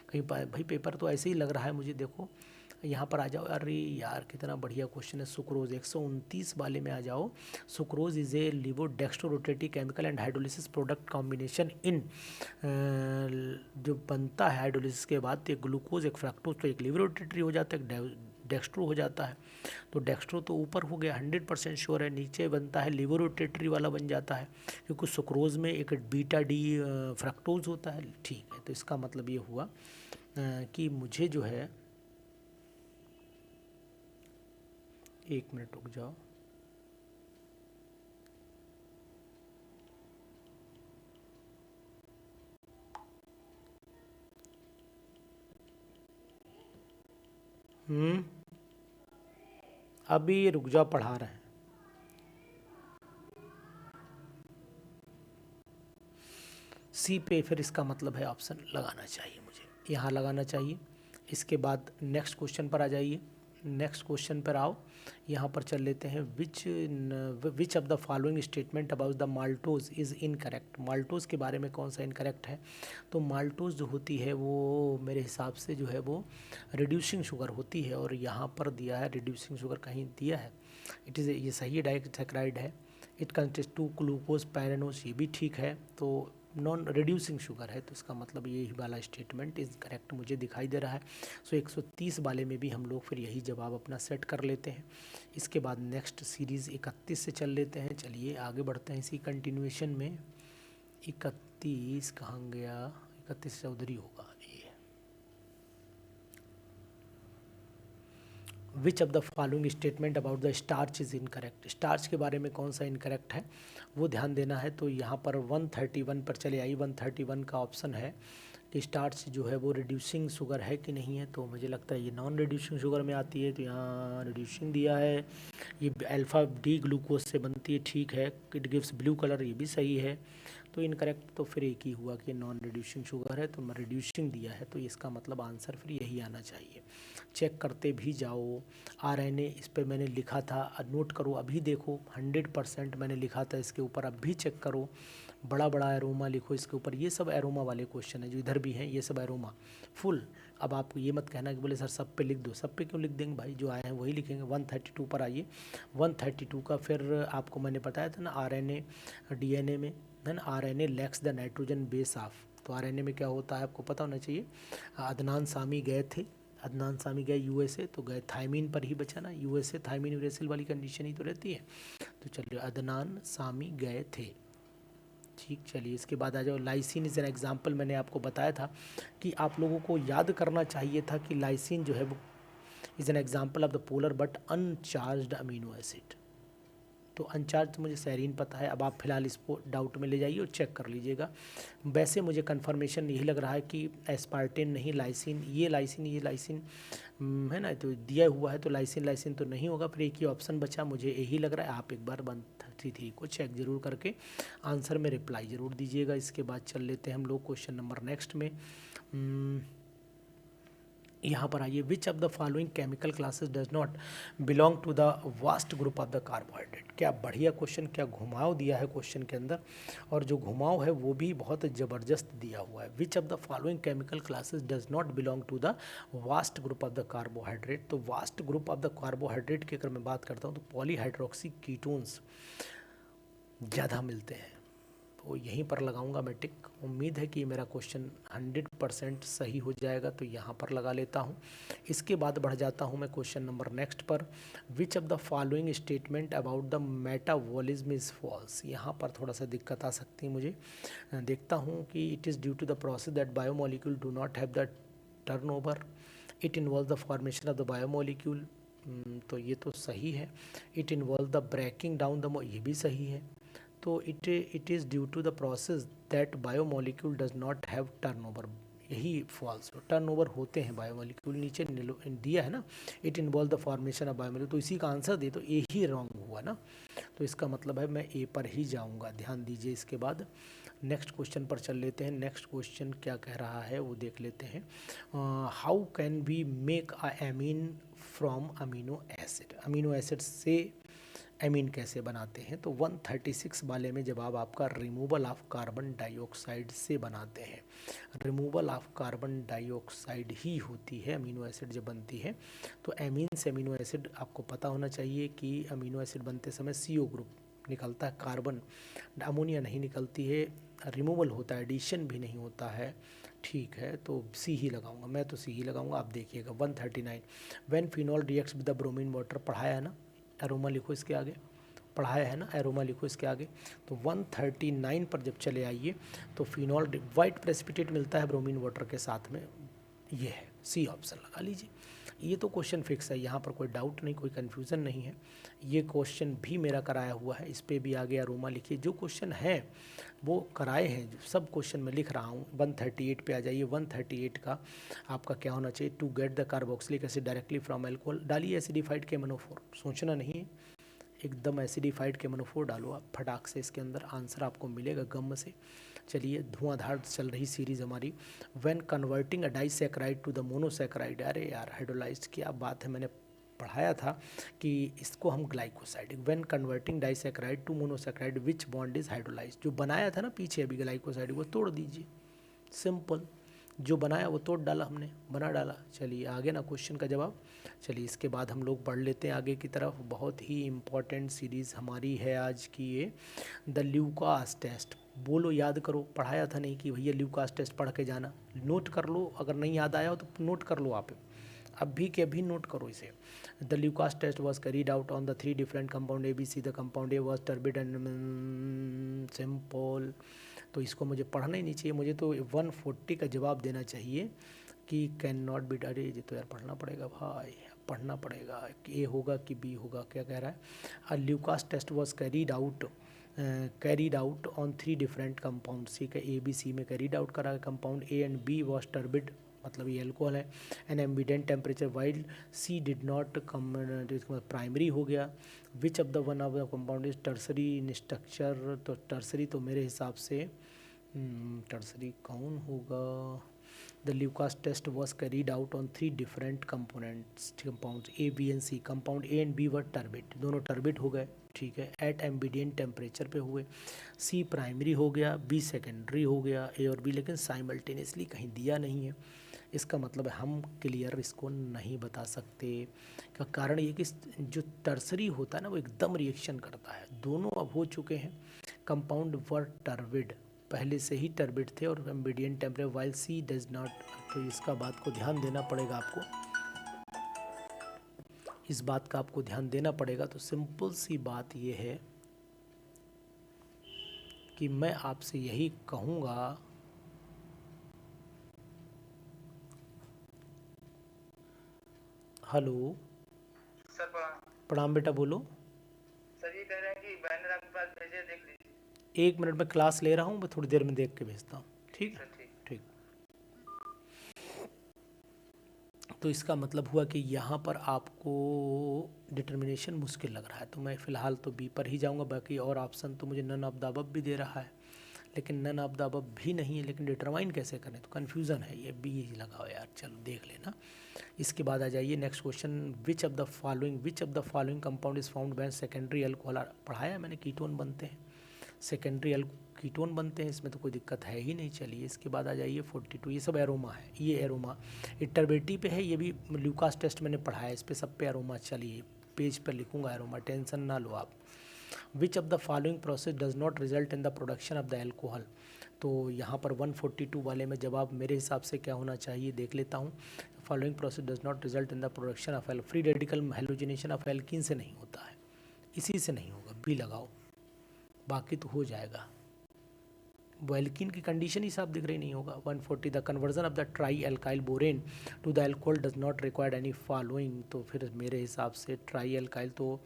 कहीं, भाई पेपर तो ऐसे ही लग रहा है मुझे। देखो यहाँ पर आ जाओ, अरे यार कितना बढ़िया क्वेश्चन है, सुक्रोज 129 वाले में आ जाओ। Sucrose is a levodextrorotatory chemical and hydrolysis product combination in, जो बनता है हाइड्रोलिसिस के बाद, एक ग्लूकोज एक फ्रक्टोज, तो एक लिवोरोटेटरी हो जाता है, डेक्स्ट्रो हो जाता है। तो डेक्स्ट्रो तो ऊपर हो गया 100% श्योर है, नीचे बनता है लेवोरोटेटरी वाला बन जाता है, क्योंकि सुक्रोज में एक बीटा डी फ्रक्टोज होता है। ठीक है, तो इसका मतलब ये हुआ कि मुझे जो है, एक मिनट रुक जाओ, अभी रुक जाओ, पढ़ा रहे हैं। सी पे फिर इसका मतलब है ऑप्शन लगाना चाहिए, मुझे यहाँ लगाना चाहिए। इसके बाद नेक्स्ट क्वेश्चन पर आ जाइए। नेक्स्ट क्वेश्चन पर आओ, यहाँ पर चल लेते हैं। विच of the following statement about the maltose is incorrect. Maltose के बारे में कौन सा इनकरेक्ट है? तो माल्टोज जो होती है वो मेरे हिसाब से जो है वो रिड्यूसिंग शुगर होती है, और यहाँ पर दिया है रिड्यूसिंग शुगर, कहीं दिया है। इट इज़, ये सही डाइसैकराइड है। इट कंसिस्ट टू ग्लूकोज पैरानोज, ये भी ठीक है। तो नॉन रिड्यूसिंग शुगर है, तो इसका मतलब यही वाला स्टेटमेंट इज़ करेक्ट मुझे दिखाई दे रहा है। सो 130 वाले में भी हम लोग फिर यही जवाब अपना सेट कर लेते हैं। इसके बाद नेक्स्ट सीरीज़ 31 से चल लेते हैं। चलिए आगे बढ़ते हैं इसी कंटिन्यूएशन में। 31 कहाँ गया? 31 चौधरी होगा ये। विच of the following statement about the starch is incorrect. Starch के बारे में कौन सा इनकरेक्ट है वो ध्यान देना है। तो यहाँ पर 131 पर चले आई। 131 का ऑप्शन है कि स्टार्च जो है वो रिड्यूसिंग शुगर है कि नहीं है। तो मुझे लगता है ये नॉन रिड्यूसिंग शुगर में आती है, तो यहाँ रिड्यूसिंग दिया है। ये अल्फ़ा डी ग्लूकोज से बनती है, ठीक है। इट गिव्स ब्लू कलर, ये भी सही है। तो इनकरेक्ट तो फिर एक ही हुआ कि नॉन रिड्यूसिंग शुगर है, तो रिड्यूसिंग दिया है, तो इसका मतलब आंसर फिर यही आना चाहिए। चेक करते भी जाओ। आरएनए इस पर मैंने लिखा था, नोट करो, अभी देखो 100% मैंने लिखा था इसके ऊपर, अब भी चेक करो। बड़ा बड़ा एरोमा लिखो इसके ऊपर। ये सब एरोमा वाले क्वेश्चन है जो इधर भी हैं, ये सब एरोमा फुल। अब आपको ये मत कहना कि बोले सर सब पे लिख दो। सब पे क्यों लिख देंगे भाई, जो आए हैं वही लिखेंगे। 132 पर आइए। 132 का फिर आपको मैंने बताया था ना, आरएनए डीएनए में है ना, RNA lakhs the nitrogen base of. तो आरएनए में क्या होता है आपको पता होना चाहिए। अदनान सामी गए थे, अदनान सामी गए यूएसए, तो गए थाइमीन पर ही बचा ना, यूएसए थाइमीन यूरेसिल वाली कंडीशन ही तो रहती है। तो चलिए अदनान सामी गए थे, ठीक। चलिए इसके बाद आ जाओ। लाइसिन इज़ एन एग्जाम्पल, मैंने आपको बताया था कि आप लोगों को याद करना चाहिए था कि लाइसिन जो है वो is an example of the polar but uncharged amino acid. तो अनचार्ज तो मुझे सेरीन पता है। अब आप फिलहाल इसको डाउट में ले जाइए और चेक कर लीजिएगा। वैसे मुझे कंफर्मेशन यही लग रहा है कि एस्पार्टेन नहीं, लाइसिन, ये लाइसिन है ना, तो दिया हुआ है, तो लाइसिन तो नहीं होगा। फिर एक ही ऑप्शन बचा, मुझे यही लग रहा है। आप एक बार 133 को चेक जरूर करके आंसर में रिप्लाई ज़रूर दीजिएगा। इसके बाद चल लेते हैं हम लोग क्वेश्चन नंबर नेक्स्ट में। यहाँ पर आइए। Which of the following chemical classes does not belong to the vast group of the carbohydrate. क्या बढ़िया क्वेश्चन, क्या घुमाव दिया है क्वेश्चन के अंदर, और जो घुमाव है वो भी बहुत ज़बरदस्त दिया हुआ है। Which of the following chemical classes does not belong to the vast group of the carbohydrate. तो vast group of the carbohydrate की अगर मैं बात करता हूँ तो पॉलीहाइड्रोक्सी कीटोन्स ज़्यादा मिलते हैं, तो यहीं पर लगाऊंगा मैं टिक। उम्मीद है कि मेरा क्वेश्चन 100% सही हो जाएगा, तो यहाँ पर लगा लेता हूँ। इसके बाद बढ़ जाता हूँ मैं क्वेश्चन नंबर नेक्स्ट पर। Which of the following statement about the metabolism is false. यहाँ पर थोड़ा सा दिक्कत आ सकती है मुझे। देखता हूँ कि it is due to the process that biomolecule do not have the turnover, it involve the formation of the biomolecule, तो ये तो सही है। It involve the breaking down the, ये भी सही है। तो it is due to the process that biomolecule does not have turnover, यही फॉल्स। टर्नओवर होते हैं बायोमोलिक्यूल, नीचे दिया है ना, it involve the formation of biomolecule, तो इसी का आंसर दे, तो ए ही रॉन्ग हुआ ना। तो इसका मतलब है मैं ए पर ही जाऊंगा, ध्यान दीजिए। इसके बाद नेक्स्ट क्वेश्चन पर चल लेते हैं। नेक्स्ट क्वेश्चन क्या कह रहा है वो देख लेते हैं। How can we make a amine from amino acid. Amino acid से एमीन कैसे बनाते हैं। तो 136 वाले में जवाब आपका रिमूवल ऑफ कार्बन डाइऑक्साइड से बनाते हैं। रिमूवल ऑफ कार्बन डाइऑक्साइड ही होती है अमीनो एसिड जब बनती है। तो एमीन से अमीनो एसिड आपको पता होना चाहिए कि अमीनो एसिड बनते समय CO ग्रुप निकलता है, कार्बन अमोनिया नहीं निकलती है। रिमूवल होता है, एडिशन भी नहीं होता है, ठीक है, तो सी ही लगाऊंगा, मैं तो सी ही लगाऊंगा। आप देखिएगा 139, when phenol reacts with the bromine water, पढ़ाया है ना, एरोमा लिखो इसके आगे, पढ़ाया है ना, एरोमा लिखो इसके आगे। तो 139 पर जब चले आइए तो फिनॉल वाइट प्रेसिपिटेट मिलता है ब्रोमीन वाटर के साथ में, ये है, सी ऑप्शन लगा लीजिए। ये तो क्वेश्चन फिक्स है, यहाँ पर कोई डाउट नहीं, कोई कन्फ्यूज़न नहीं है। ये क्वेश्चन भी मेरा कराया हुआ है, इस पर भी आगे अरोमा लिखिए। जो क्वेश्चन है वो कराए हैं, सब क्वेश्चन मैं लिख रहा हूँ। 138 पे आ जाइए। 138 का आपका क्या होना चाहिए, to get the carboxylic acid directly from alcohol, डालिए एसिडिफाइड KMnO4, सोचना नहीं है, एकदम एसिडिफाइड KMnO4 डालो आप फटाक से, इसके अंदर आंसर आपको मिलेगा गम से। चलिए, धुआंधार चल रही सीरीज़ हमारी। When converting a disaccharide to the monosaccharide, अरे यार हाइड्रोलाइज्ड, क्या बात है, मैंने पढ़ाया था कि इसको हम glycoside, when converting disaccharide to monosaccharide which bond is hydrolysed, जो बनाया था ना पीछे अभी ग्लाइकोसाइड, वो तोड़ दीजिए, सिंपल, जो बनाया वो तोड़ डाला हमने, बना डाला। चलिए आगे ना क्वेश्चन का जवाब। चलिए इसके बाद हम लोग बढ़ लेते हैं आगे की तरफ। बहुत ही इम्पॉर्टेंट सीरीज़ हमारी है आज की ये, द ल्यूकास टेस्ट। बोलो, याद करो, पढ़ाया था नहीं कि भैया ल्यूकास टेस्ट पढ़ के जाना, नोट कर लो, अगर नहीं याद आया हो तो नोट कर लो आप, अभी के अभी नोट करो इसे। The Lucas test was carried out on the 3 different compound ABC, the compound a was turbid and simple. तो इसको मुझे पढ़ना ही नहीं चाहिए, मुझे तो 140 का जवाब देना चाहिए कि कैन नॉट बी, अरे ये तो यार पढ़ना पड़ेगा भाई, पढ़ना पड़ेगा कि ए होगा कि बी होगा, क्या कह रहा है। A Lucas test was carried out on 3 different compound, C का ABC में कैरीड आउट करा, compound A and B was turbid, मतलब ये एल्कोहल है, an ambient temperature, while C did not come, primary हो गया। Which of the one of the compound is tertiary in structure, तो tertiary तो मेरे हिसाब से टर्सरी कौन होगा। The Lucas test was carried out on 3 different compounds A, B and C, compound A and B were turbid, दोनों turbid हो गए, ठीक है, एट एम्बिडियंट टेम्परेचर पे हुए। C प्राइमरी हो गया, B सेकेंडरी हो गया, A और B, लेकिन साइमल्टेनियसली कहीं दिया नहीं है। इसका मतलब है हम क्लियर इसको नहीं बता सकते। का कारण ये कि जो टर्सरी होता है ना वो एकदम रिएक्शन करता है, दोनों अब हो चुके हैं, कंपाउंड वर टर्बिड, पहले से ही टर्बिड थे, और ambient temperature, while C does not, तो इसका बात को ध्यान देना पड़ेगा आपको, इस बात का आपको ध्यान देना पड़ेगा। तो सिंपल सी बात ये है कि मैं आपसे यही कहूँगा, हेलो सर प्रणाम। प्रणाम बेटा, बोलो। सर ये कह रहे हैं कि बैनर आपके पास भेजे, देख लीजिए। 1 मिनट में क्लास ले रहा हूँ, मैं थोड़ी देर में देख के भेजता हूँ, ठीक ठीक है, सर, ठीक। ठीक। तो इसका मतलब हुआ कि यहाँ पर आपको डिटर्मिनेशन मुश्किल लग रहा है, तो मैं फ़िलहाल तो बी पर ही जाऊँगा। बाकी और ऑप्शन तो मुझे नन ऑफ द अबव भी दे रहा है, लेकिन नन ऑफ द अबव भी नहीं है, लेकिन डिटरमाइन कैसे करें, तो कन्फ्यूज़न है, ये बी ही लगाओ यार, चलो देख लेना। इसके बाद आ जाइए next question, which of the following compound is found when secondary alcohol, पढ़ाया मैंने, कीटोन बनते हैं, सेकेंडरी कीटोन बनते हैं, इसमें तो कोई दिक्कत है ही नहीं। चलिए इसके बाद आ जाइए 42, ये सब एरोमा है, ये एरोमा इटरबेटी पे है, ये भी ल्यूकास टेस्ट मैंने पढ़ाया, इस पे सब पे एरोमा। चलिए पेज पर लिखूंगा एरोमा, टेंशन ना लो आप। विच of the following process does not result in the production of the alcohol, तो यहाँ पर 142 वाले में जवाब मेरे हिसाब से क्या होना चाहिए, देख लेता हूँ। Following process does not result in the production of free radical halogenation of alkene से नहीं होता है, इसी से नहीं होगा, बी लगाओ, बाकी तो हो जाएगा। एल्कीन की कंडीशन ही साफ दिख रही नहीं होगा। 140, the conversion of the tri alkyl borane to the alcohol does not required any following, तो फिर मेरे हिसाब से ट्राई एल्काइल, तो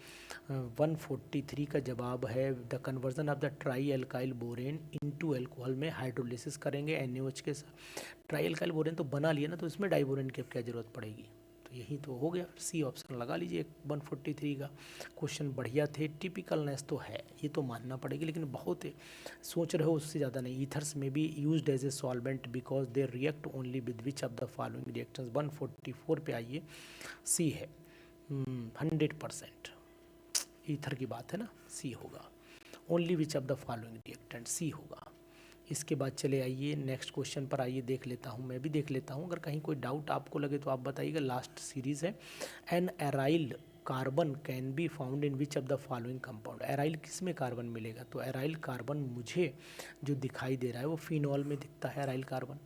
143 का जवाब है, the conversion of the tri alkyl borane into alcohol में हाइड्रोलिसिस करेंगे NaOH के साथ। ट्राई एल्काइल बोरेन तो बना लिया ना, तो इसमें डाइबोरेन की अब क्या ज़रूरत पड़ेगी, तो यही तो हो गया, सी ऑप्शन लगा लीजिए 143 का। क्वेश्चन बढ़िया थे, टिपिकलनेस तो है, ये तो मानना पड़ेगी, लेकिन बहुत सोच रहे हो उससे ज़्यादा नहीं। ईथर्स में भी used as a solvent because they react only with which of the following reactions. 144 पे आइए, सी है 100%, ईथर की बात है ना, सी होगा, only which of the following reactant, C होगा। इसके बाद चले आइए नेक्स्ट क्वेश्चन पर, आइए देख लेता हूँ, मैं भी देख लेता हूँ, अगर कहीं कोई डाउट आपको लगे तो आप बताइएगा। लास्ट सीरीज़ है, an aryl carbon can be found in which of the following compound, aryl किस में कार्बन मिलेगा, तो एराइल कार्बन मुझे जो दिखाई दे रहा है वो फिनॉल में दिखता है, aryl carbon,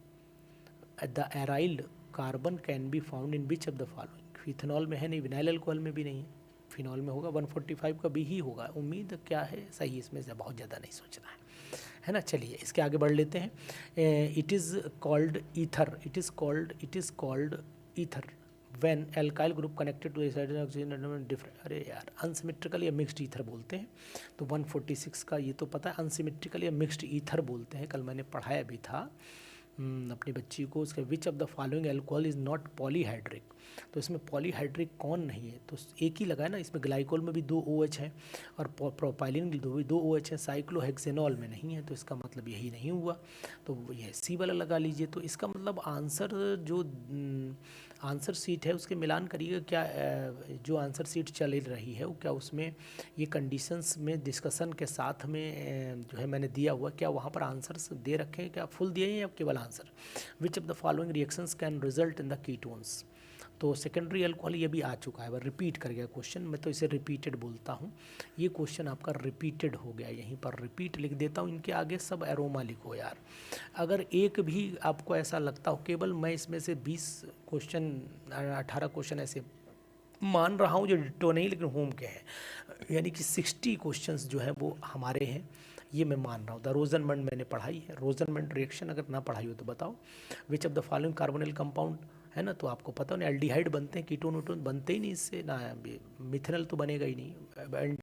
the aryl carbon can be found in which of the following. Ethanol में है नहीं, विनाइल अल्कोहल में भी नहीं है, फिनॉल में होगा, 145 का भी ही होगा। उम्मीद क्या है सही, इसमें से बहुत ज़्यादा नहीं सोचना है ना। चलिए इसके आगे बढ़ लेते हैं। It is called ether, it is called ether when alkyl group connected to oxygen different. अरे यार, अनसिमेट्रिकल या मिक्स्ड ईथर बोलते हैं। तो 146 का ये तो पता है, अनसिमेट्रिकल या मिक्स्ड ईथर बोलते हैं, कल मैंने पढ़ाया भी था अपनी बच्ची को। उसके विच of the following alcohol is not polyhydric. तो इसमें पॉलीहाइड्रिक कौन नहीं है, तो एक ही लगा है ना। इसमें ग्लाइकोल में भी 2 OH हैं और प्रोपाइलिन में भी 2 OH हैं, साइक्लोहेक्सेनॉल में नहीं है, तो इसका मतलब यही नहीं हुआ। तो ये सी वाला लगा लीजिए। तो इसका मतलब आंसर जो आंसर सीट है उसके मिलान करिएगा, क्या जो आंसर सीट चल रही है वो क्या उसमें ये कंडीशंस में डिस्कशन के साथ में जो है मैंने दिया हुआ, क्या वहाँ पर आंसर्स दे रखे हैं, क्या फुल दिए हैं या केवल answer. Which of the following reactions can result in the ketones. तो सेकेंडरी अल्कोहल ये भी आ चुका है, वह रिपीट कर गया क्वेश्चन, मैं तो इसे रिपीटेड बोलता हूँ। ये क्वेश्चन आपका रिपीटेड हो गया, यहीं पर रिपीट लिख देता हूँ, इनके आगे सब एरोमा लिखो यार। अगर एक भी आपको ऐसा लगता हो, केवल मैं इसमें से 20 क्वेश्चन 18 क्वेश्चन ऐसे मान रहा हूँ जो डिटो नहीं लेकिन होम के हैं, यानी कि 60 क्वेश्चंस जो है वो हमारे हैं, ये मैं मान रहा हूँ। द रोजनमंड मैंने पढ़ाई है, रोजनमंड रिएक्शन अगर ना पढ़ाई हो तो बताओ। विच of the following carbonyl compound है ना, तो आपको पता नहीं एल्डिहाइड बनते हैं, कीटोन वोटोन बनते ही नहीं इससे ना, मिथेनॉल तो बनेगा ही नहीं,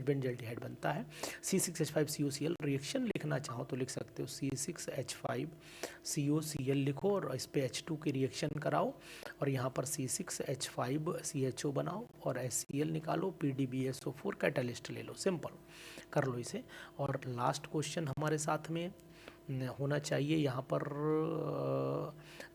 बेंजल्डिहाइड बनता है। C6H5COCl रिएक्शन लिखना चाहो तो लिख सकते हो, C6H5COCl लिखो और इस पे H2 की रिएक्शन कराओ और यहाँ पर C6H5CHO बनाओ और HCl निकालो, PDBSO4 कैटालिस्ट ले लो, सिंपल कर लो इसे। और लास्ट क्वेश्चन हमारे साथ में होना चाहिए यहाँ पर,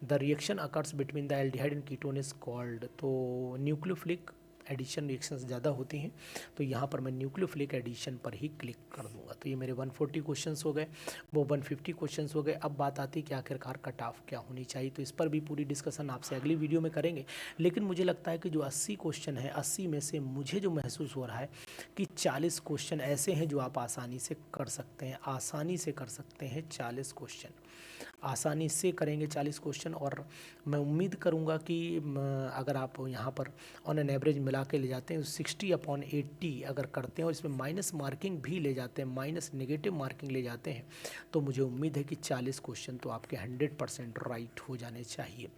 the reaction occurs between the aldehyde and ketone is called. तो न्यूक्लियोफिलिक एडिशन रिएक्शंस ज़्यादा होती हैं, तो यहाँ पर मैं न्यूक्लियोफिलिक एडिशन पर ही क्लिक कर दूंगा। तो ये मेरे 140 क्वेश्चंस हो गए, वो 150 क्वेश्चंस हो गए। अब बात आती है कि आखिरकार कट ऑफ क्या होनी चाहिए, तो इस पर भी पूरी डिस्कशन आपसे अगली वीडियो में करेंगे। लेकिन मुझे लगता है कि जो 80 क्वेश्चन है, 80 में से मुझे जो महसूस हो रहा है कि 40 क्वेश्चन ऐसे हैं जो आप आसानी से कर सकते हैं, आसानी से कर सकते हैं 40 क्वेश्चन, आसानी से करेंगे 40 क्वेश्चन। और मैं उम्मीद करूंगा कि अगर आप यहाँ पर ऑन एन एवरेज मिला के ले जाते हैं 60/80 अगर करते हैं और इसमें माइनस मार्किंग भी ले जाते हैं, माइनस नेगेटिव मार्किंग ले जाते हैं, तो मुझे उम्मीद है कि 40 क्वेश्चन तो आपके 100% राइट हो जाने चाहिए।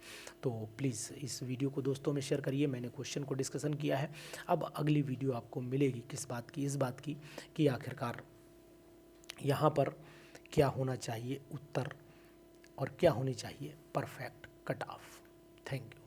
तो प्लीज़ इस वीडियो को दोस्तों में शेयर करिए। मैंने क्वेश्चन को डिस्कशन किया है, अब अगली वीडियो आपको मिलेगी किस बात की, इस बात की कि आखिरकार यहाँ पर क्या होना चाहिए उत्तर और क्या होनी चाहिए perfect cut off. Thank you.